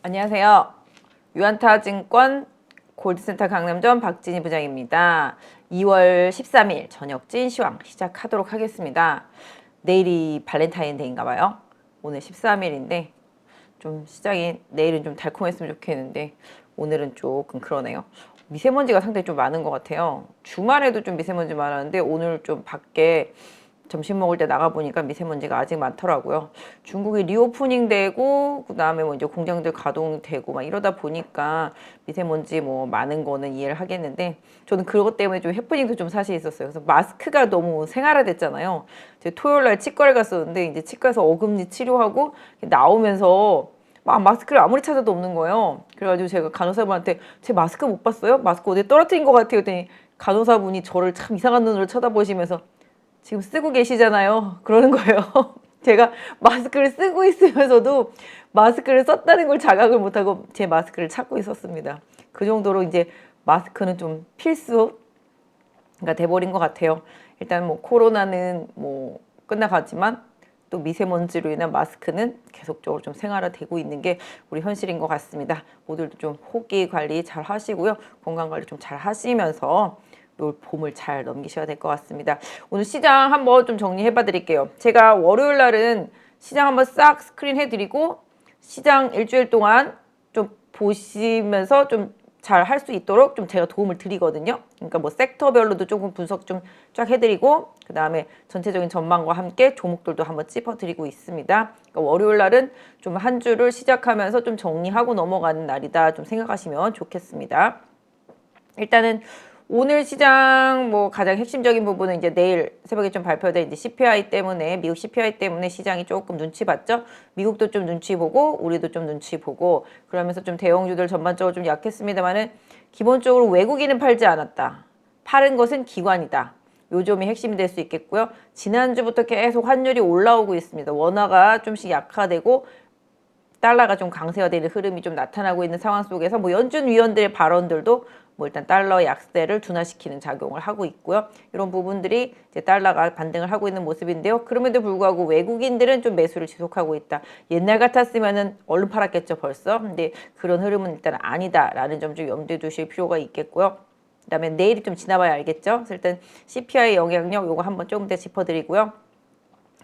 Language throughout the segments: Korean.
안녕하세요. 유안타증권 골드센터 강남점 박진희 부장입니다. 2월 13일 저녁진 시황 시작하도록 하겠습니다. 내일이 발렌타인데이인가 봐요. 오늘 13일인데 좀 시장이 내일은 좀 달콤했으면 좋겠는데 오늘은 조금 그러네요. 미세먼지가 상당히 좀 많은 것 같아요. 주말에도 좀 미세먼지 많았는데 오늘 좀 밖에 점심 먹을 때 나가보니까 미세먼지가 아직 많더라고요. 중국이 리오프닝 되고, 그 다음에 뭐 이제 공장들 가동되고 막 이러다 보니까 미세먼지 뭐 많은 거는 이해를 하겠는데, 저는 그것 때문에 좀 해프닝도 좀 사실 있었어요. 그래서 마스크가 너무 생활화됐잖아요. 제가 토요일 날 치과를 갔었는데, 이제 치과에서 어금니 치료하고 나오면서 막 마스크를 아무리 찾아도 없는 거예요. 그래가지고 제가 간호사분한테 제 마스크 못 봤어요? 마스크 어디 떨어뜨린 것 같아요. 그랬더니 간호사분이 저를 참 이상한 눈으로 쳐다보시면서 지금 쓰고 계시잖아요. 그러는 거예요. 제가 마스크를 쓰고 있으면서도 마스크를 썼다는 걸 자각을 못하고 제 마스크를 찾고 있었습니다. 그 정도로 이제 마스크는 좀 필수가 돼버린 것 같아요. 일단 뭐 코로나는 뭐 끝나가지만 또 미세먼지로 인한 마스크는 계속적으로 좀 생활화되고 있는 게 우리 현실인 것 같습니다. 모두도 좀 호기 관리 잘 하시고요. 건강 관리 좀 잘 하시면서 올 봄을 잘 넘기셔야 될 것 같습니다. 오늘 시장 한번 좀 정리해 봐 드릴게요. 제가 월요일 날은 시장 한번 싹 스크린 해드리고 시장 일주일 동안 좀 보시면서 좀 잘 할 수 있도록 좀 제가 도움을 드리거든요. 그러니까 뭐 섹터별로도 조금 분석 좀 쫙 해드리고 그 다음에 전체적인 전망과 함께 종목들도 한번 짚어드리고 있습니다. 그러니까 월요일 날은 좀 한 주를 시작하면서 좀 정리하고 넘어가는 날이다 좀 생각하시면 좋겠습니다. 일단은 오늘 시장 뭐 가장 핵심적인 부분은 이제 내일 새벽에 좀 발표될 이제 CPI 때문에 미국 CPI 때문에 시장이 조금 눈치 봤죠. 미국도 좀 눈치 보고 우리도 좀 눈치 보고 그러면서 좀 대형주들 전반적으로 좀 약했습니다만은 기본적으로 외국인은 팔지 않았다. 파는 것은 기관이다. 요 점이 핵심이 될 수 있겠고요. 지난주부터 계속 환율이 올라오고 있습니다. 원화가 좀씩 약화되고 달러가 좀 강세화되는 흐름이 좀 나타나고 있는 상황 속에서 뭐 연준 위원들의 발언들도 뭐 일단 달러 약세를 둔화시키는 작용을 하고 있고요. 이런 부분들이 이제 달러가 반등을 하고 있는 모습인데요. 그럼에도 불구하고 외국인들은 좀 매수를 지속하고 있다. 옛날 같았으면은 얼른 팔았겠죠 벌써. 근데 그런 흐름은 일단 아니다라는 점 좀 염두에 두실 필요가 있겠고요. 그다음에 내일이 좀 지나봐야 알겠죠. 그래서 일단 CPI 영향력 요거 한번 조금 더 짚어드리고요.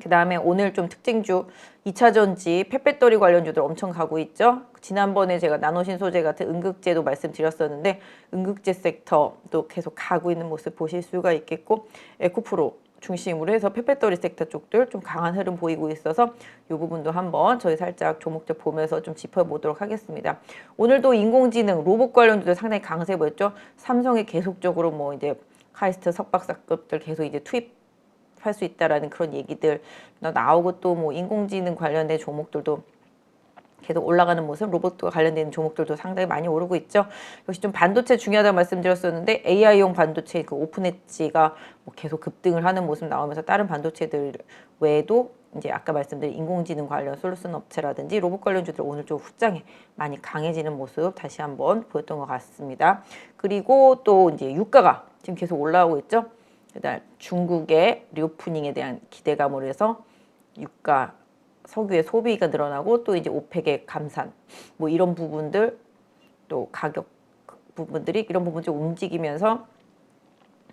그 다음에 오늘 좀 특징주 2차전지 펫배터리 관련주들 엄청 가고 있죠. 지난번에 제가 나노신소재 같은 응급제도 말씀드렸었는데 응급제 섹터도 계속 가고 있는 모습 보실 수가 있겠고 에코프로 중심으로 해서 펫배터리 섹터 쪽들 좀 강한 흐름 보이고 있어서 이 부분도 한번 저희 살짝 조목들 보면서 좀 짚어보도록 하겠습니다. 오늘도 인공지능 로봇 관련주도 상당히 강세 보였죠. 삼성이 계속적으로 뭐 이제 카이스트 석박사급들 계속 이제 투입 할 수 있다라는 그런 얘기들 나오고 또 뭐 인공지능 관련된 종목들도 계속 올라가는 모습, 로봇과 관련된 종목들도 상당히 많이 오르고 있죠. 역시 좀 반도체 중요하다고 말씀드렸었는데 AI용 반도체 그 오픈 엣지가 뭐 계속 급등을 하는 모습 나오면서 다른 반도체들 외에도 이제 아까 말씀드린 인공지능 관련 솔루션 업체라든지 로봇 관련주들 오늘 좀 후장에 많이 강해지는 모습 다시 한번 보였던 것 같습니다. 그리고 또 이제 유가가 지금 계속 올라오고 있죠. 그다음 중국의 리오프닝에 대한 기대감으로 해서 유가 석유의 소비가 늘어나고 또 이제 오펙의 감산 뭐 이런 부분들 또 가격 부분들이 이런 부분들이 움직이면서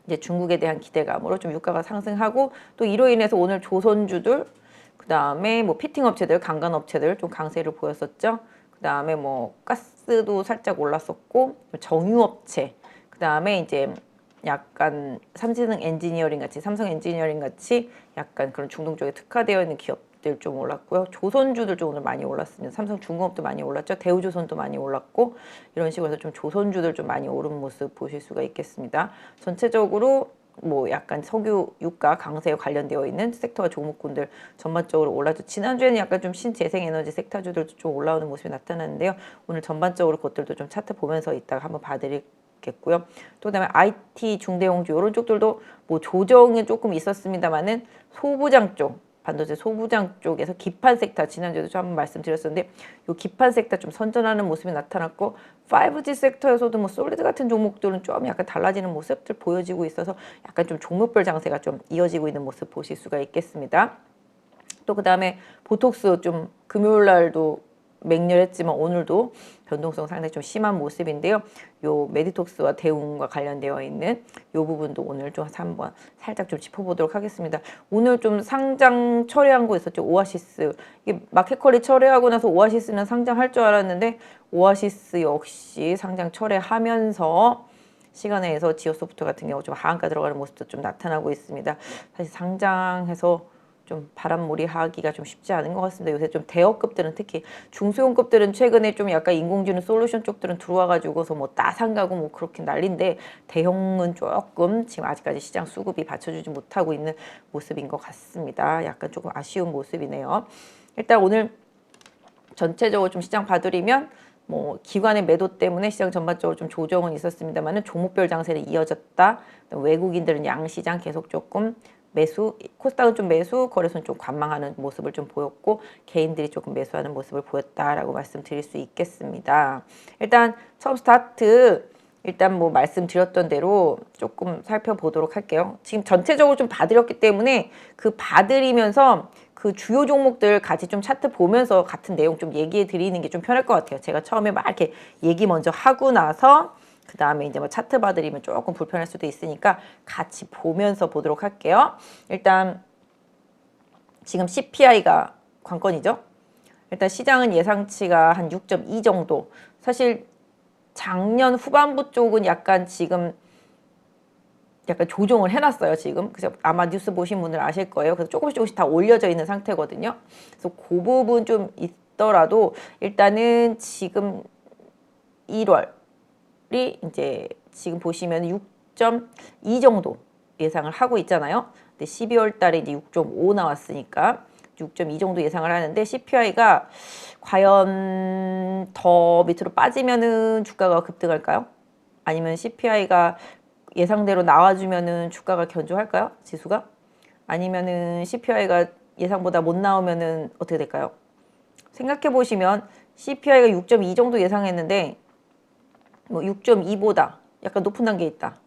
이제 중국에 대한 기대감으로 좀 유가가 상승하고 또 이로 인해서 오늘 조선주들 그다음에 뭐 피팅 업체들 강간 업체들 좀 강세를 보였었죠. 그다음에 뭐 가스도 살짝 올랐었고 정유 업체 그다음에 이제 약간 삼성 엔지니어링 같이 삼성 엔지니어링 같이 약간 그런 중동 쪽에 특화되어 있는 기업들 좀 올랐고요. 조선주들 좀 오늘 많이 올랐습니다. 삼성중공업도 많이 올랐죠. 대우조선도 많이 올랐고 이런 식으로 해서 좀 조선주들 좀 많이 오른 모습 보실 수가 있겠습니다. 전체적으로 뭐 약간 석유 유가 강세에 관련되어 있는 섹터와 종목군들 전반적으로 올랐죠. 지난주에는 약간 좀 신재생에너지 섹터주들도 좀 올라오는 모습이 나타났는데요. 오늘 전반적으로 그것들도 좀 차트 보면서 이따가 한번 봐드리겠고요. 또 그다음에 IT 중대형주 이런 쪽들도 뭐 조정이 조금 있었습니다만은 소부장 쪽 반도체 소부장 쪽에서 기판 섹터 지난주에도 좀 한번 말씀드렸었는데 이 기판 섹터 좀 선전하는 모습이 나타났고 5G 섹터에서도 뭐 솔리드 같은 종목들은 좀 약간 달라지는 모습들 보여지고 있어서 약간 좀 종목별 장세가 좀 이어지고 있는 모습 보실 수가 있겠습니다. 또 그다음에 보톡스 좀 금요일 날도 맹렬했지만 오늘도 변동성 상당히 좀 심한 모습인데요. 요 메디톡스와 대웅과 관련되어 있는 요 부분도 오늘 좀 한번 살짝 좀 짚어보도록 하겠습니다. 오늘 좀 상장 철회한 거 있었죠. 오아시스. 이게 마켓컬리 철회하고 나서 오아시스는 상장할 줄 알았는데 오아시스 역시 상장 철회하면서 시간에 의해서 지오소프트 같은 경우 좀 하한가 들어가는 모습도 좀 나타나고 있습니다. 사실 상장해서 좀 바람몰이 하기가 좀 쉽지 않은 것 같습니다. 요새 좀 대여급들은 특히 중소형급들은 최근에 좀 약간 인공지능 솔루션 쪽들은 들어와가지고서 뭐 따상가고 뭐 그렇게 난리인데 대형은 조금 지금 아직까지 시장 수급이 받쳐주지 못하고 있는 모습인 것 같습니다. 약간 조금 아쉬운 모습이네요. 일단 오늘 전체적으로 좀 시장 봐드리면 뭐 기관의 매도 때문에 시장 전반적으로 좀 조정은 있었습니다만은 종목별 장세는 이어졌다. 외국인들은 양시장 계속 조금 매수, 코스닥은 좀 매수, 거래소는 좀 관망하는 모습을 좀 보였고 개인들이 조금 매수하는 모습을 보였다라고 말씀드릴 수 있겠습니다. 일단 처음 스타트 일단 뭐 말씀드렸던 대로 조금 살펴보도록 할게요. 지금 전체적으로 좀 봐드렸기 때문에 그 봐드리면서 그 주요 종목들 같이 좀 차트 보면서 같은 내용 좀 얘기해 드리는 게 좀 편할 것 같아요. 제가 처음에 막 이렇게 얘기 먼저 하고 나서 그 다음에 이제 뭐 차트 봐드리면 조금 불편할 수도 있으니까 같이 보면서 보도록 할게요. 일단 지금 CPI가 관건이죠. 일단 시장은 예상치가 한 6.2 정도. 사실 작년 후반부 쪽은 약간 지금 약간 조정을 해놨어요, 지금. 그래서 아마 뉴스 보신 분들 아실 거예요. 그래서 조금씩 다 올려져 있는 상태거든요. 그래서 그 부분 좀 있더라도 일단은 지금 1월이 이제 지금 보시면 6.2 정도 예상을 하고 있잖아요. 근데 12월 달에 이제 6.5 나왔으니까 6.2 정도 예상을 하는데 CPI가 과연 더 밑으로 빠지면은 주가가 급등할까요? 아니면 CPI가 예상대로 나와주면은 주가가 견조할까요? 지수가? 아니면은 CPI가 예상보다 못 나오면은 어떻게 될까요? 생각해 보시면 CPI가 6.2 정도 예상했는데 뭐 6.2보다 약간 높은 단계에 있다.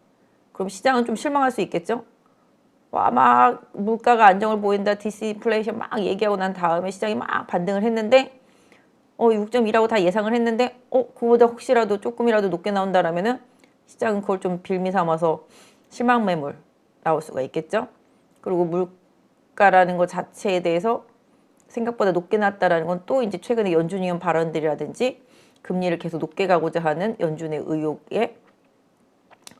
그럼 시장은 좀 실망할 수 있겠죠? 와, 막 물가가 안정을 보인다, 디스인플레이션 막 얘기하고 난 다음에 시장이 막 반등을 했는데 6.2라고 다 예상을 했는데 그거보다 혹시라도 조금이라도 높게 나온다라면은 시장은 그걸 좀 빌미 삼아서 실망 매물 나올 수가 있겠죠. 그리고 물가라는 것 자체에 대해서 생각보다 높게 났다라는 건 또 이제 최근에 연준 위원 발언들이라든지 금리를 계속 높게 가고자 하는 연준의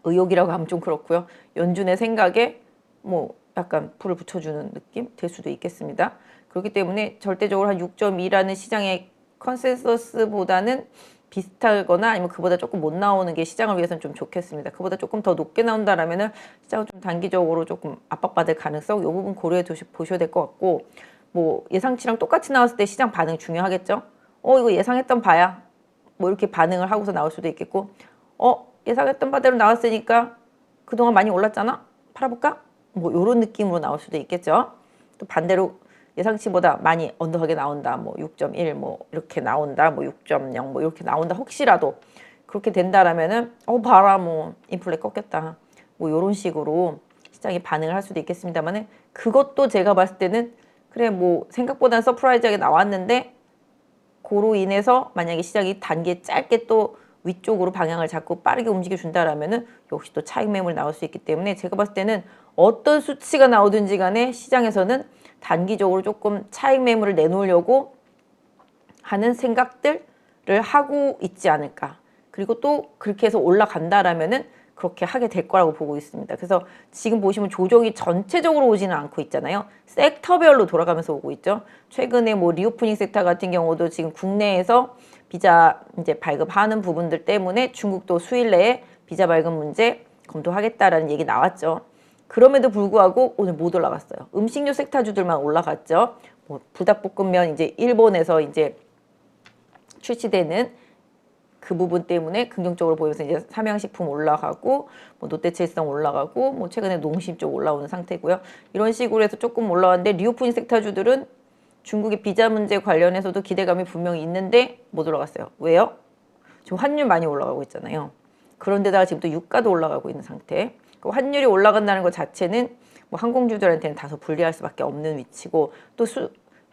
의욕이라고 하면 좀 그렇고요. 연준의 생각에 뭐 약간 불을 붙여주는 느낌 될 수도 있겠습니다. 그렇기 때문에 절대적으로 한 6.2라는 시장의 컨센서스보다는 비슷하거나 아니면 그보다 조금 못 나오는 게 시장을 위해서는 좀 좋겠습니다. 그보다 조금 더 높게 나온다라면은 시장은 좀 단기적으로 조금 압박받을 가능성, 이 부분 고려해 보셔야 될 것 같고, 뭐 예상치랑 똑같이 나왔을 때 시장 반응 중요하겠죠. 이거 예상했던 바야. 뭐 이렇게 반응을 하고서 나올 수도 있겠고, 예상했던 바대로 나왔으니까 그동안 많이 올랐잖아? 팔아볼까? 뭐 이런 느낌으로 나올 수도 있겠죠. 또 반대로 예상치보다 많이 언더하게 나온다. 뭐 6.1 뭐 이렇게 나온다. 뭐 6.0 뭐 이렇게 나온다. 혹시라도 그렇게 된다라면은 봐라 뭐 인플레 꺾였다. 뭐 이런 식으로 시장이 반응을 할 수도 있겠습니다만은 그것도 제가 봤을 때는 그래 뭐 생각보다는 서프라이즈하게 나왔는데 그로 인해서 만약에 시장이 단계 짧게 또 위쪽으로 방향을 잡고 빠르게 움직여 준다라면은 역시 또 차익 매물 나올 수 있기 때문에 제가 봤을 때는 어떤 수치가 나오든지 간에 시장에서는 단기적으로 조금 차익 매물을 내놓으려고 하는 생각들을 하고 있지 않을까. 그리고 또 그렇게 해서 올라간다라면은 그렇게 하게 될 거라고 보고 있습니다. 그래서 지금 보시면 조정이 전체적으로 오지는 않고 있잖아요. 섹터별로 돌아가면서 오고 있죠. 최근에 뭐 리오프닝 섹터 같은 경우도 지금 국내에서 비자 이제 발급하는 부분들 때문에 중국도 수일 내에 비자 발급 문제 검토하겠다라는 얘기 나왔죠. 그럼에도 불구하고 오늘 못 올라갔어요. 음식료 섹터주들만 올라갔죠. 뭐 불닭볶음면 이제 일본에서 이제 출시되는 그 부분 때문에 긍정적으로 보여서 이제 삼양식품 올라가고 뭐 롯데칠성 올라가고 뭐 최근에 농심 쪽 올라오는 상태고요. 이런 식으로 해서 조금 올라왔는데 리오프닝 섹터주들은 중국의 비자 문제 관련해서도 기대감이 분명히 있는데 못 올라갔어요. 왜요? 지금 환율 많이 올라가고 있잖아요. 그런데다가 지금 또 유가도 올라가고 있는 상태. 그 환율이 올라간다는 것 자체는 뭐 항공주들한테는 다소 불리할 수밖에 없는 위치고 또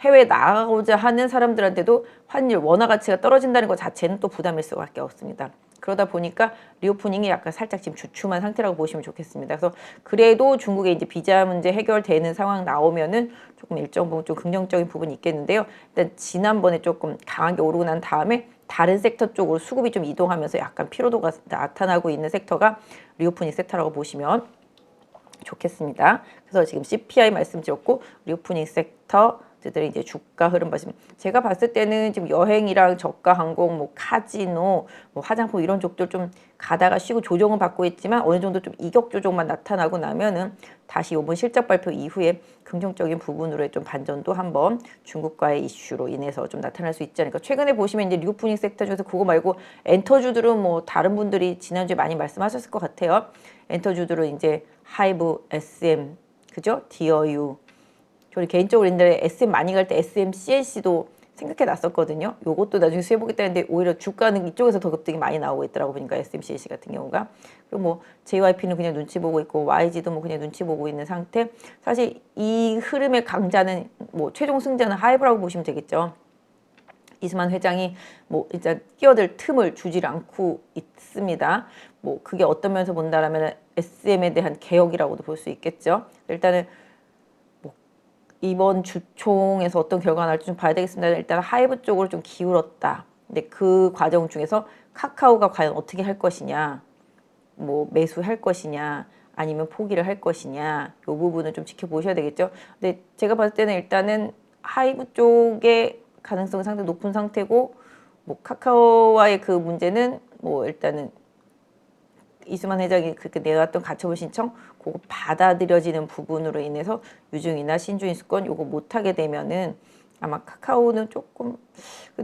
해외에 나가고자 하는 사람들한테도 환율 원화 가치가 떨어진다는 것 자체는 또 부담일 수밖에 없습니다. 그러다 보니까 리오프닝이 약간 살짝 지금 주춤한 상태라고 보시면 좋겠습니다. 그래서 그래도 중국의 이제 비자 문제 해결되는 상황 나오면은 조금 일정 부분 좀 긍정적인 부분이 있겠는데요. 일단 지난번에 조금 강하게 오르고 난 다음에 다른 섹터 쪽으로 수급이 좀 이동하면서 약간 피로도가 나타나고 있는 섹터가 리오프닝 섹터라고 보시면 좋겠습니다. 그래서 지금 CPI 말씀드렸고 리오프닝 섹터들이 이제 주가 흐름 보시면 제가 봤을 때는 지금 여행이랑 저가 항공, 뭐 카지노, 뭐 화장품 이런 쪽들 좀 가다가 쉬고 조정은 받고 있지만 어느 정도 좀 이격 조정만 나타나고 나면은 다시 이번 실적 발표 이후에 긍정적인 부분으로의 좀 반전도 한번 중국과의 이슈로 인해서 좀 나타날 수 있지 않을까. 최근에 보시면 이제 리오프닝 섹터 중에서 그거 말고 엔터주들은 뭐 다른 분들이 지난주에 많이 말씀하셨을 것 같아요. 엔터주들은 이제 하이브, SM, 그죠? 디어유. 저는 개인적으로 옛날에 SM 많이 갈 때 SM, CNC도 생각해 놨었거든요. 요것도 나중에 수혜보겠다는데 오히려 주가는 이쪽에서 더 급등이 많이 나오고 있더라고 보니까 SM, CNC 같은 경우가. 그리고 뭐 JYP는 그냥 눈치 보고 있고 YG도 뭐 그냥 눈치 보고 있는 상태. 사실 이 흐름의 강자는 뭐 최종 승자는 하이브라고 보시면 되겠죠. 이수만 회장이 뭐 진짜 끼어들 틈을 주질 않고 있습니다. 뭐 그게 어떤 면에서 본다라면 SM에 대한 개혁이라고도 볼 수 있겠죠. 일단은 뭐 이번 주총에서 어떤 결과가 날지 좀 봐야 되겠습니다. 일단 하이브 쪽으로 좀 기울었다. 근데 그 과정 중에서 카카오가 과연 어떻게 할 것이냐, 뭐 매수할 것이냐, 아니면 포기를 할 것이냐, 이 부분은 좀 지켜보셔야 되겠죠. 근데 제가 봤을 때는 일단은 하이브 쪽에 가능성이 상당히 높은 상태고 뭐 카카오와의 그 문제는 뭐 일단은 이수만 회장이 그렇게 내놨던 가처분 신청 그거 받아들여지는 부분으로 인해서 유증이나 신주인수권 요거 못하게 되면은 아마 카카오는 조금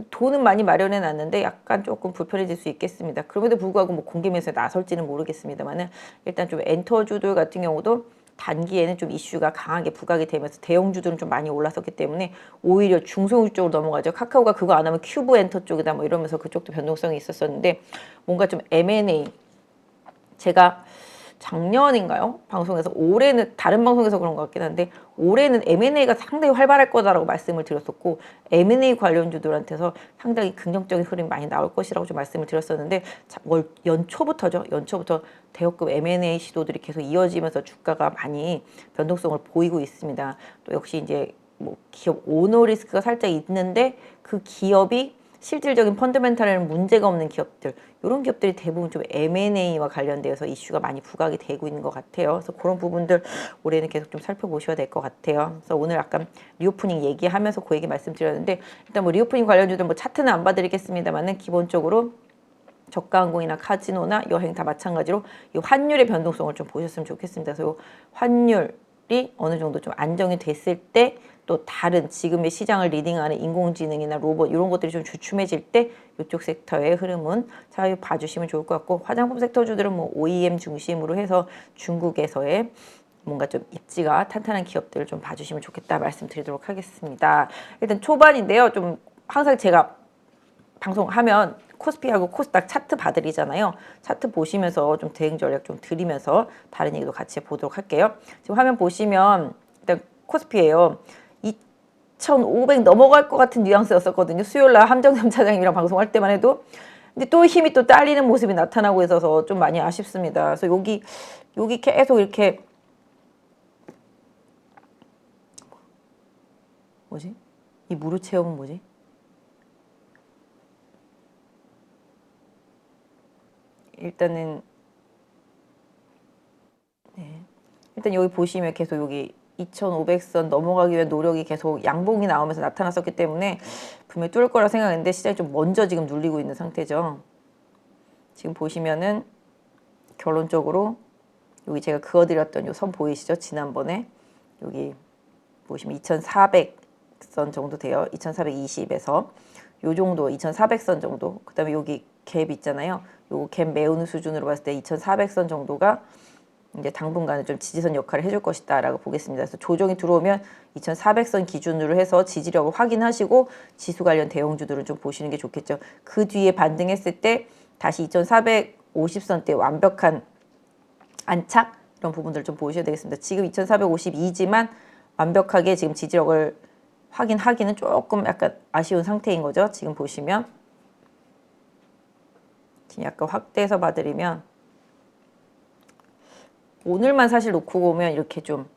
돈은 많이 마련해 놨는데 약간 조금 불편해질 수 있겠습니다. 그럼에도 불구하고 뭐 공개 매수에 나설지는 모르겠습니다만은 일단 좀 엔터주들 같은 경우도 단기에는 좀 이슈가 강하게 부각이 되면서 대형주들은 좀 많이 올랐었기 때문에 오히려 중소형 쪽으로 넘어가죠. 카카오가 그거 안 하면 큐브 엔터 쪽이다 뭐 이러면서 그쪽도 변동성이 있었었는데 뭔가 좀 M&A 제가 작년인가요? 방송에서 올해는 다른 방송에서 그런 것 같긴 한데 올해는 M&A가 상당히 활발할 거다라고 말씀을 드렸었고 M&A 관련주들한테서 상당히 긍정적인 흐름이 많이 나올 것이라고 좀 말씀을 드렸었는데 연초부터죠. 연초부터 대형급 M&A 시도들이 계속 이어지면서 주가가 많이 변동성을 보이고 있습니다. 또 역시 이제 뭐 기업 오너 리스크가 살짝 있는데 그 기업이 실질적인 펀더멘탈에는 문제가 없는 기업들 이런 기업들이 대부분 좀 M&A와 관련되어서 이슈가 많이 부각이 되고 있는 것 같아요. 그래서 그런 부분들 올해는 계속 좀 살펴보셔야 될 것 같아요. 그래서 오늘 약간 리오프닝 얘기하면서 그 얘기 말씀드렸는데 일단 뭐 리오프닝 관련주들 뭐 차트는 안 봐드리겠습니다만은 기본적으로 저가항공이나 카지노나 여행 다 마찬가지로 이 환율의 변동성을 좀 보셨으면 좋겠습니다. 그래서 환율이 어느 정도 좀 안정이 됐을 때 또 다른 지금의 시장을 리딩하는 인공지능이나 로봇 이런 것들이 좀 주춤해질 때 이쪽 섹터의 흐름은 잘 봐주시면 좋을 것 같고 화장품 섹터주들은 뭐 OEM 중심으로 해서 중국에서의 뭔가 좀 입지가 탄탄한 기업들을 좀 봐주시면 좋겠다 말씀드리도록 하겠습니다. 일단 초반인데요. 좀 항상 제가 방송하면 코스피하고 코스닥 차트 봐드리잖아요. 차트 보시면서 좀 대응 전략 좀 드리면서 다른 얘기도 같이 보도록 할게요. 지금 화면 보시면 일단 코스피예요. 2,500 넘어갈 것 같은 뉘앙스였었거든요. 수요일날 함정남 차장님이랑 방송할 때만 해도. 근데 또 힘이 또 딸리는 모습이 나타나고 있어서 좀 많이 아쉽습니다. 그래서 여기 계속 이렇게 뭐지? 이 무료 체험은 뭐지? 일단은 네. 일단 여기 보시면 계속 여기 2,500선 넘어가기 위한 노력이 계속 양봉이 나오면서 나타났었기 때문에 분명히 뚫을 거라 생각했는데 시장이 좀 먼저 지금 눌리고 있는 상태죠. 지금 보시면은 결론적으로 여기 제가 그어드렸던 요 선 보이시죠? 지난번에 여기 보시면 2,400선 정도 돼요. 2,420에서 요 정도 2,400선 정도. 그다음에 여기 갭 있잖아요. 요 갭 메우는 수준으로 봤을 때 2,400선 정도가 이제 당분간은 좀 지지선 역할을 해줄 것이다라고 보겠습니다. 그래서 조정이 들어오면 2,400선 기준으로 해서 지지력을 확인하시고 지수 관련 대형주들은 좀 보시는 게 좋겠죠. 그 뒤에 반등했을 때 다시 2,450선대 완벽한 안착 이런 부분들을 좀 보셔야 되겠습니다. 지금 2,452지만 완벽하게 지금 지지력을 확인하기는 조금 약간 아쉬운 상태인 거죠. 지금 보시면 지금 약간 확대해서 봐드리면 오늘만 사실 놓고 보면 이렇게 좀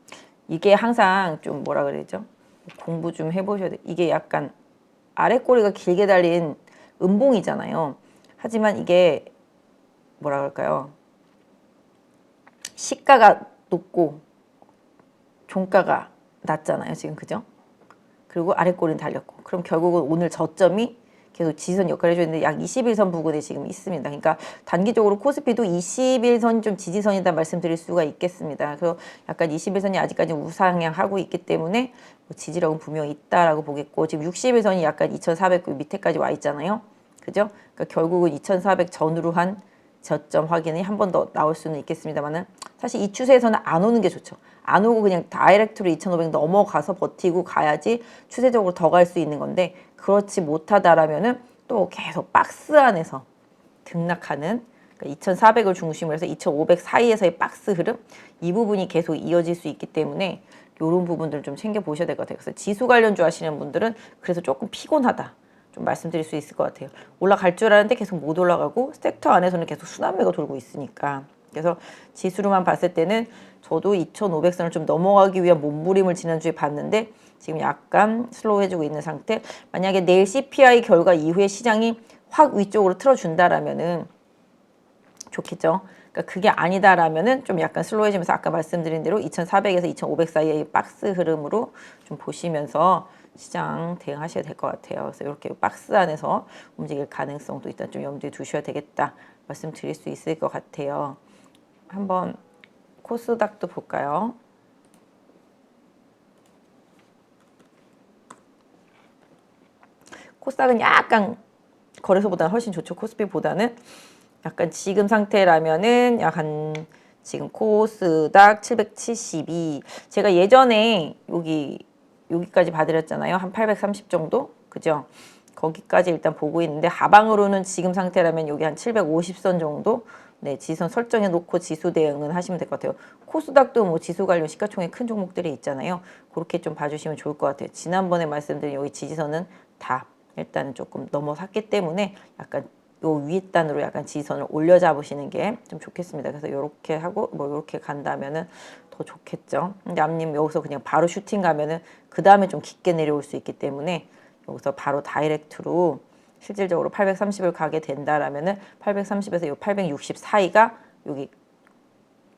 이게 항상 좀 뭐라 그러죠? 공부 좀 해보셔야 돼. 이게 약간 아래 꼬리가 길게 달린 음봉이잖아요. 하지만 이게 뭐라 그럴까요? 시가가 높고 종가가 낮잖아요. 지금 그죠? 그리고 아래 꼬리는 달렸고. 그럼 결국은 오늘 저점이 계속 지지선 역할을 해줬는데 약 21선 부근에 지금 있습니다. 그러니까 단기적으로 코스피도 21선이 좀 지지선이다 말씀드릴 수가 있겠습니다. 그래서 약간 21선이 아직까지 우상향하고 있기 때문에 뭐 지지력은 분명히 있다라고 보겠고 지금 61선이 약간 2400 밑에까지 와 있잖아요. 그죠? 그러니까 결국은 2400 전후로 한 저점 확인이 한 번 더 나올 수는 있겠습니다만은 사실 이 추세에서는 안 오는 게 좋죠. 안 오고 그냥 다이렉트로 2500 넘어가서 버티고 가야지 추세적으로 더 갈 수 있는 건데 그렇지 못하다라면은 또 계속 박스 안에서 등락하는 그러니까 2400을 중심으로 해서 2500 사이에서의 박스 흐름 이 부분이 계속 이어질 수 있기 때문에 이런 부분들을 좀 챙겨보셔야 될 것 같아요. 그래서 지수 관련주 하시는 분들은 그래서 조금 피곤하다. 좀 말씀드릴 수 있을 것 같아요. 올라갈 줄 알았는데 계속 못 올라가고 섹터 안에서는 계속 순환매가 돌고 있으니까. 그래서 지수로만 봤을 때는 저도 2500선을 좀 넘어가기 위한 몸부림을 지난주에 봤는데 지금 약간 슬로우해지고 있는 상태. 만약에 내일 CPI 결과 이후에 시장이 확 위쪽으로 틀어준다라면은 좋겠죠. 그러니까 그게 아니다라면은 좀 약간 슬로우해지면서 아까 말씀드린 대로 2400에서 2500 사이의 박스 흐름으로 좀 보시면서 시장 대응하셔야 될 것 같아요. 그래서 이렇게 박스 안에서 움직일 가능성도 일단 좀 염두에 두셔야 되겠다 말씀드릴 수 있을 것 같아요. 한번 코스닥도 볼까요? 코스닥은 약간 거래소보다는 훨씬 좋죠. 코스피보다는 약간 지금 상태라면은 약간 지금 코스닥 772 제가 예전에 여기까지 봐드렸잖아요. 한 830 정도? 그죠? 거기까지 일단 보고 있는데 하방으로는 지금 상태라면 여기 한 750선 정도 네, 지선 설정해 놓고 지수 대응은 하시면 될 것 같아요. 코스닥도 뭐 지수 관련 시가총액 큰 종목들이 있잖아요. 그렇게 좀 봐주시면 좋을 것 같아요. 지난번에 말씀드린 여기 지지선은 다 일단은 조금 넘어섰기 때문에 약간 요 윗단으로 약간 지지선을 올려 잡으시는 게 좀 좋겠습니다. 그래서 요렇게 하고 뭐 요렇게 간다면은 더 좋겠죠. 근데 암님 여기서 그냥 바로 슈팅 가면은 그 다음에 좀 깊게 내려올 수 있기 때문에 여기서 바로 다이렉트로 실질적으로 830을 가게 된다라면은 830에서 요 860 사이가 여기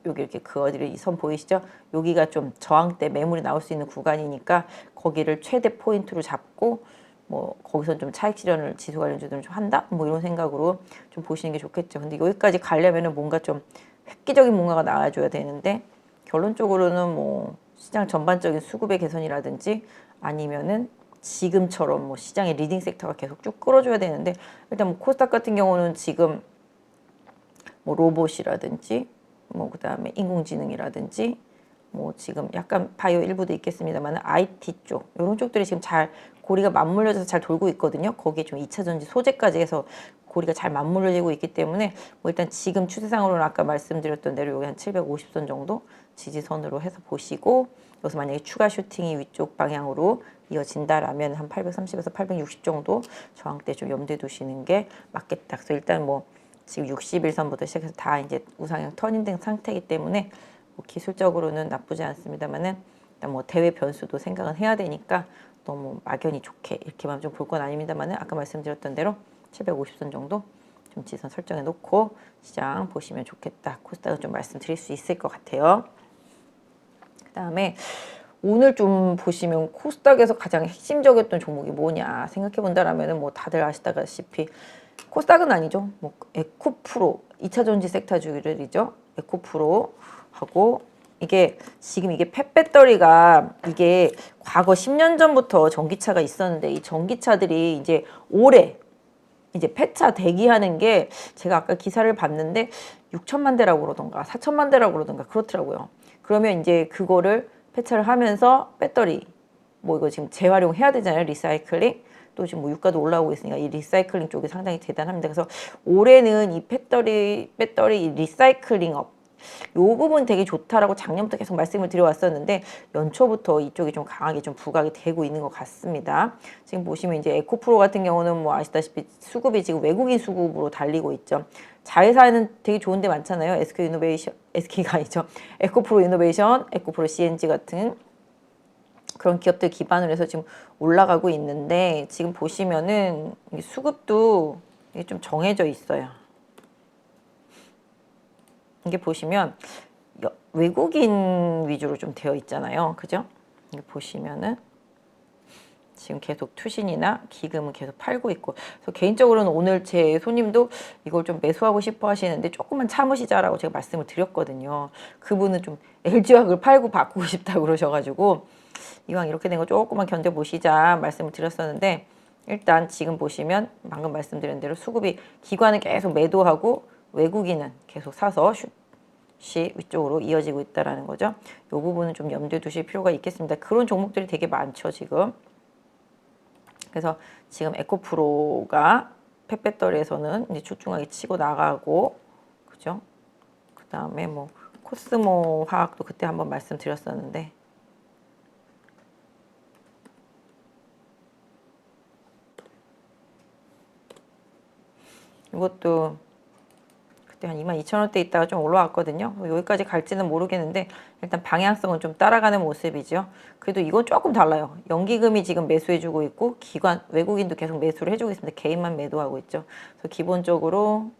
이렇게 그 어디를 이 선 보이시죠? 여기가 좀 저항대 매물이 나올 수 있는 구간이니까 거기를 최대 포인트로 잡고 뭐 거기서 좀 차익 실현을 지수 관련주들은 좀 한다? 뭐 이런 생각으로 좀 보시는 게 좋겠죠. 근데 여기까지 가려면은 뭔가 좀 획기적인 뭔가가 나와줘야 되는데 결론적으로는 뭐 시장 전반적인 수급의 개선이라든지 아니면은 지금처럼 뭐 시장의 리딩 섹터가 계속 쭉 끌어줘야 되는데 일단 뭐 코스닥 같은 경우는 지금 뭐 로봇이라든지 뭐 그다음에 인공지능이라든지 뭐 지금 약간 바이오 일부도 있겠습니다만 IT 쪽 이런 쪽들이 지금 잘 고리가 맞물려져서 잘 돌고 있거든요. 거기에 좀 2차 전지 소재까지 해서 고리가 잘 맞물려지고 있기 때문에 뭐 일단 지금 추세상으로는 아까 말씀드렸던 대로 여기 한 750선 정도 지지선으로 해서 보시고 여기서 만약에 추가 슈팅이 위쪽 방향으로 이어진다라면 한 830에서 860 정도 저항대 좀 염두에 두시는 게 맞겠다. 그래서 일단 뭐 지금 61선부터 시작해서 다 이제 우상향 터닝된 상태이기 때문에 뭐 기술적으로는 나쁘지 않습니다만은 일단 뭐 대외 변수도 생각은 해야 되니까 너무 막연히 좋게 이렇게만 좀 볼 건 아닙니다만은 아까 말씀드렸던 대로 750선 정도 좀 지선 설정해 놓고 시장 보시면 좋겠다. 코스닥은 좀 말씀드릴 수 있을 것 같아요. 그다음에 오늘 좀 보시면 코스닥에서 가장 핵심적이었던 종목이 뭐냐 생각해 본다라면은 뭐 다들 아시다시피 코스닥은 아니죠. 뭐 에코프로 2차 전지 섹터주들이죠. 에코프로 하고 이게 지금 이게 펫배터리가 이게 과거 10년 전부터 전기차가 있었는데 이 전기차들이 이제 올해 이제 폐차 대기하는 게 제가 아까 기사를 봤는데 6천만 대라고 그러던가 4천만 대라고 그러던가 그렇더라고요. 그러면 이제 그거를 폐차를 하면서 배터리 뭐 이거 지금 재활용해야 되잖아요. 리사이클링. 또 지금 뭐 유가도 올라오고 있으니까 이 리사이클링 쪽이 상당히 대단합니다. 그래서 올해는 이 배터리 리사이클링업 이 부분 되게 좋다라고 작년부터 계속 말씀을 드려왔었는데 연초부터 이쪽이 좀 강하게 좀 부각이 되고 있는 것 같습니다. 지금 보시면 이제 에코프로 같은 경우는 뭐 아시다시피 수급이 지금 외국인 수급으로 달리고 있죠. 자회사는 되게 좋은 데 많잖아요. SK 이노베이션, SK가 아니죠. 에코프로 이노베이션, 에코프로 CNG 같은 그런 기업들 기반으로 해서 지금 올라가고 있는데 지금 보시면은 수급도 이게 좀 정해져 있어요. 이게 보시면 외국인 위주로 좀 되어 있잖아요. 그죠? 이게 보시면은 지금 계속 투신이나 기금은 계속 팔고 있고, 그래서 개인적으로는 오늘 제 손님도 이걸 좀 매수하고 싶어 하시는데 조금만 참으시자라고 제가 말씀을 드렸거든요. 그분은 좀 LG화학을 팔고 바꾸고 싶다고 그러셔가지고 이왕 이렇게 된 거 조금만 견뎌보시자 말씀을 드렸었는데, 일단 지금 보시면 방금 말씀드린 대로 수급이 기관은 계속 매도하고 외국인은 계속 사서 시 위쪽으로 이어지고 있다는 거죠. 이 부분은 좀 염두에 두실 필요가 있겠습니다. 그런 종목들이 되게 많죠, 지금. 그래서 지금 에코프로가 펫배터리에서는 이제 출중하게 치고 나가고, 그죠? 그 다음에 뭐 코스모 화학도 그때 한번 말씀드렸었는데, 이것도 그때 한 22,000원대 있다가 좀 올라왔거든요. 여기까지 갈지는 모르겠는데 일단 방향성은 좀 따라가는 모습이죠. 그래도 이건 조금 달라요. 연기금이 지금 매수해주고 있고 기관 외국인도 계속 매수를 해주고 있습니다. 개인만 매도하고 있죠. 그래서 기본적으로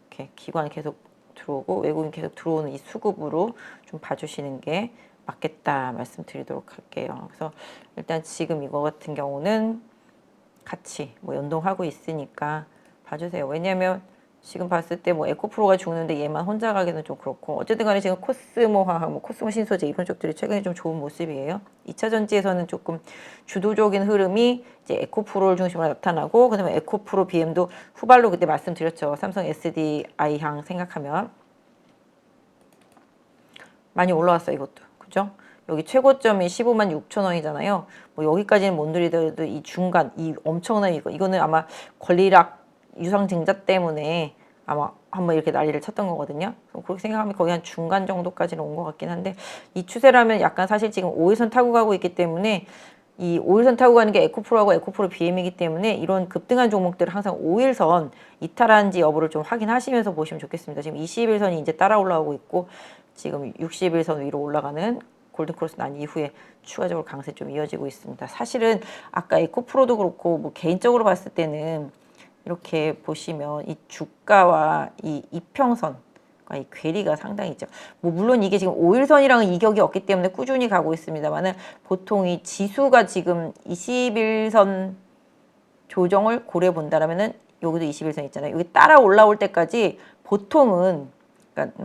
이렇게 기관 계속 들어오고 외국인 계속 들어오는 이 수급으로 좀 봐주시는 게 맞겠다 말씀드리도록 할게요. 그래서 일단 지금 이거 같은 경우는 같이 뭐 연동하고 있으니까 봐주세요. 왜냐하면 지금 봤을 때 뭐 에코프로가 죽는데 얘만 혼자 가기는 좀 그렇고, 어쨌든 간에 지금 코스모화학, 뭐 코스모 신소재 이런 쪽들이 최근에 좀 좋은 모습이에요. 2차 전지에서는 조금 주도적인 흐름이 이제 에코프로를 중심으로 나타나고, 그다음에 에코프로 BM도 후발로 그때 말씀드렸죠. 삼성 SDI향 생각하면 많이 올라왔어요, 이것도. 그죠? 여기 최고점이 15만 6천 원이잖아요. 뭐 여기까지는 못 누리더라도 이 중간, 이 엄청난 이거는 아마 권리락 유상증자 때문에 아마 한번 이렇게 난리를 쳤던 거거든요. 그렇게 생각하면 거의 한 중간 정도까지는 온 것 같긴 한데, 이 추세라면 약간 사실 지금 5일선 타고 가고 있기 때문에, 이 5일선 타고 가는 게 에코프로하고 에코프로 BM이기 때문에 이런 급등한 종목들을 항상 5일선 이탈한지 여부를 좀 확인하시면서 보시면 좋겠습니다. 지금 21선이 이제 따라 올라오고 있고, 지금 61선 위로 올라가는 골든크로스 난 이후에 추가적으로 강세 좀 이어지고 있습니다. 사실은 아까 에코프로도 그렇고 뭐 개인적으로 봤을 때는 이렇게 보시면 이 주가와 이 이평선과 이 괴리가 상당히 있죠. 뭐 물론 이게 지금 5일선이랑은 이격이 없기 때문에 꾸준히 가고 있습니다만은, 보통 이 지수가 지금 21선 조정을 고려해 본다라면은 여기도 21선 있잖아요. 여기 따라 올라올 때까지 보통은, 그러니까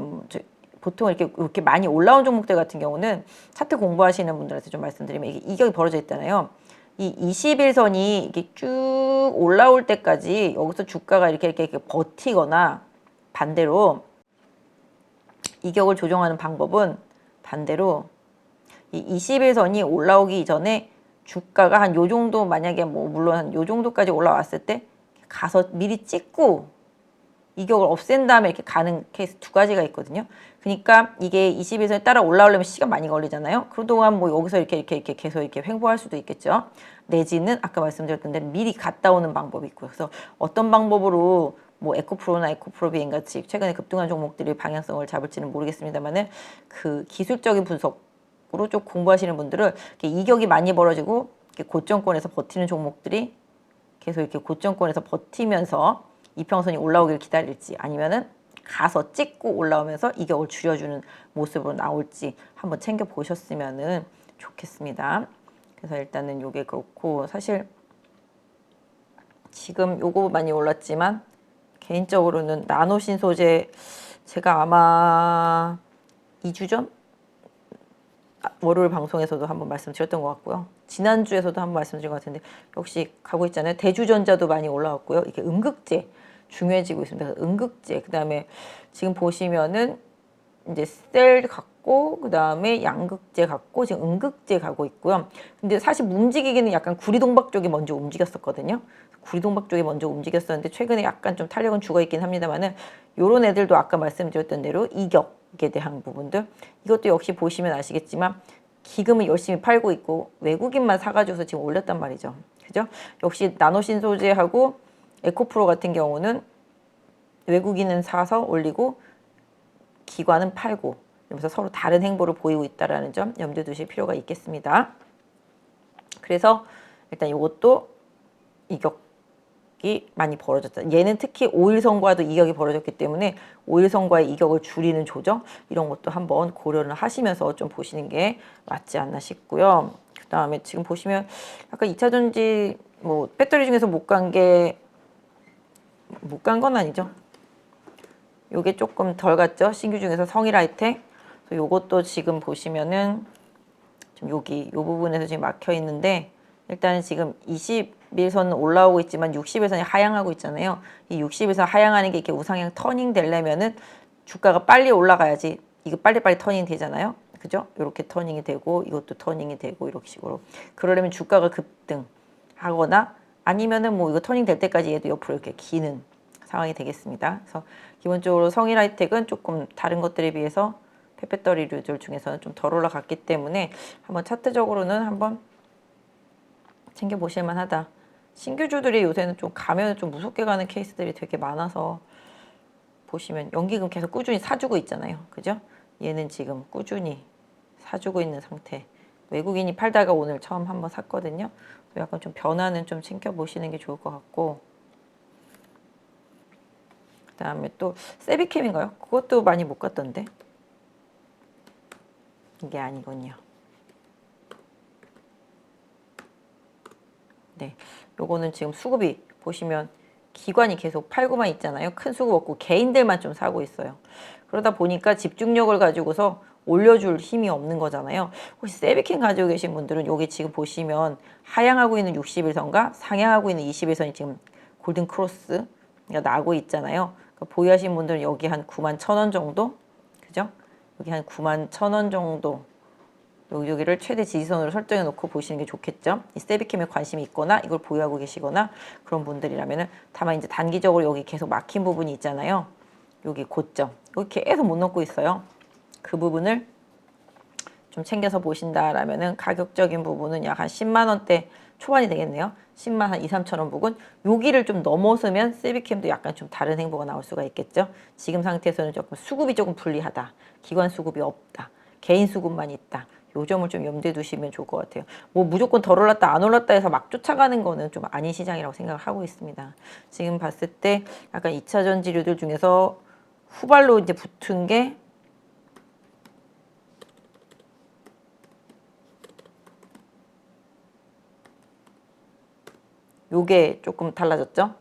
보통 이렇게 많이 올라온 종목들 같은 경우는 차트 공부하시는 분들한테 좀 말씀드리면 이게 이격이 벌어져 있잖아요. 이 21선이 이게 쭉 올라올 때까지 여기서 주가가 이렇게 버티거나, 반대로 이격을 조정하는 방법은 반대로 이 21선이 올라오기 전에 주가가 한 요 정도, 만약에 뭐 물론 한 요 정도까지 올라왔을 때 가서 미리 찍고 이격을 없앤 다음에 이렇게 가는 케이스 두 가지가 있거든요. 그러니까 이게 21선에 따라 올라오려면 시간 많이 걸리잖아요. 그동안 뭐 여기서 이렇게 계속 이렇게 횡보할 수도 있겠죠. 내지는 아까 말씀드렸던 대로 미리 갔다 오는 방법이 있고요. 그래서 어떤 방법으로 뭐 에코프로나 에코프로비엔 같이 최근에 급등한 종목들이 방향성을 잡을지는 모르겠습니다만은, 그 기술적인 분석으로 좀 공부하시는 분들은 이격이 많이 벌어지고 고점권에서 버티는 종목들이 계속 이렇게 고점권에서 버티면서 이평선이 올라오길 기다릴지, 아니면은 가서 찍고 올라오면서 이격을 줄여주는 모습으로 나올지 한번 챙겨 보셨으면 좋겠습니다. 그래서 일단은 요게 그렇고, 사실 지금 요거 많이 올랐지만 개인적으로는 나노신 소재, 제가 아마 2주 전 월요일 방송에서도 한번 말씀드렸던 것 같고요. 지난주에서도 한번 말씀드린 것 같은데, 역시 가고 있잖아요. 대주전자도 많이 올라왔고요. 이게 음극재 중요해지고 있습니다. 음극재, 그 다음에 지금 보시면은 이제 셀 같고, 그 다음에 양극재 같고, 지금 음극재 가고 있고요. 근데 사실 움직이기는 약간 구리동박 쪽이 먼저 움직였었거든요. 구리동박 쪽이 먼저 움직였었는데 최근에 약간 좀 탄력은 죽어 있긴 합니다만은, 요런 애들도 아까 말씀드렸던 대로 이격 이익에 대한 부분들 이것도 역시 보시면 아시겠지만 기금을 열심히 팔고 있고 외국인만 사가지고서 지금 올렸단 말이죠. 그죠? 역시 나노신소재하고 에코프로 같은 경우는 외국인은 사서 올리고 기관은 팔고 이러면서 서로 다른 행보를 보이고 있다는 점 염두에 두실 필요가 있겠습니다. 그래서 일단 이것도 이격이 많이 벌어졌다. 얘는 특히 5일선과도 이격이 벌어졌기 때문에 5일선과의 이격을 줄이는 조정 이런 것도 한번 고려를 하시면서 좀 보시는 게 맞지 않나 싶고요. 그 다음에 지금 보시면 아까 2차전지 뭐 배터리 중에서 못 간 건 아니죠. 요게 조금 덜 갔죠. 신규 중에서 성일하이텍. 요것도 지금 보시면은 좀 여기 요 부분에서 지금 막혀 있는데 일단은 지금 21선 올라오고 있지만 60일선이 하향하고 있잖아요. 이 60일선 하향하는 게 이렇게 우상향 터닝 되려면은 주가가 빨리 올라가야지 이거 빨리빨리 터닝 되잖아요. 그죠? 이렇게 터닝이 되고 이것도 터닝이 되고 이렇게 식으로 그러려면 주가가 급등하거나 아니면은 뭐 이거 터닝 될 때까지 얘도 옆으로 이렇게 기는 상황이 되겠습니다. 그래서 기본적으로 성일하이텍은 조금 다른 것들에 비해서 폐배터리류들 중에서는 좀 덜 올라갔기 때문에 한번 차트적으로는 한번 챙겨보실 만하다. 신규주들이 요새는 좀 가면 좀 무섭게 가는 케이스들이 되게 많아서 보시면 연기금 계속 꾸준히 사주고 있잖아요. 그죠? 얘는 지금 꾸준히 사주고 있는 상태. 외국인이 팔다가 오늘 처음 한번 샀거든요. 약간 좀 변화는 좀 챙겨보시는 게 좋을 것 같고 그 다음에 또 세비캠인가요? 그것도 많이 못 갔던데 이게 아니군요. 네, 요거는 지금 수급이 보시면 기관이 계속 팔고만 있잖아요. 큰 수급 없고 개인들만 좀 사고 있어요. 그러다 보니까 집중력을 가지고서 올려줄 힘이 없는 거잖아요. 혹시 세비킹 가지고 계신 분들은 여기 지금 보시면 하향하고 있는 60일선과 상향하고 있는 20일선이 지금 골든 크로스가 나고 있잖아요. 그러니까 보유하신 분들은 여기 한 91,000원 정도? 그죠? 여기 한 91,000원 정도 여기를 최대 지지선으로 설정해 놓고 보시는 게 좋겠죠. 이 세비캠에 관심이 있거나 이걸 보유하고 계시거나 그런 분들이라면은 다만 이제 단기적으로 여기 계속 막힌 부분이 있잖아요. 여기 고점. 여기 계속 못 넣고 있어요. 그 부분을 좀 챙겨서 보신다라면은 가격적인 부분은 약 한 10만 원대 초반이 되겠네요. 10만 한 2, 3천 원 부근. 여기를 좀 넘어서면 세비캠도 약간 좀 다른 행보가 나올 수가 있겠죠. 지금 상태에서는 조금 수급이 조금 불리하다. 기관 수급이 없다. 개인 수급만 있다. 요 점을 좀 염두에 두시면 좋을 것 같아요. 뭐 무조건 덜 올랐다 안 올랐다 해서 막 쫓아가는 거는 좀 아닌 시장이라고 생각을 하고 있습니다. 지금 봤을 때 약간 2차 전지류들 중에서 후발로 이제 붙은 게 요게 조금 달라졌죠.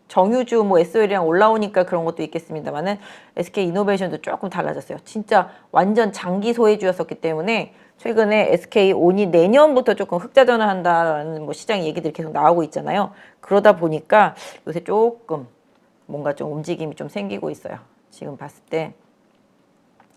정유주 뭐 SOL이랑 올라오니까 그런 것도 있겠습니다만은 SK이노베이션도 조금 달라졌어요. 진짜 완전 장기 소외주였었기 때문에 최근에 SK온이 내년부터 조금 흑자 전환한다라는 뭐 시장 얘기들이 계속 나오고 있잖아요. 그러다 보니까 요새 조금 뭔가 좀 움직임이 좀 생기고 있어요. 지금 봤을 때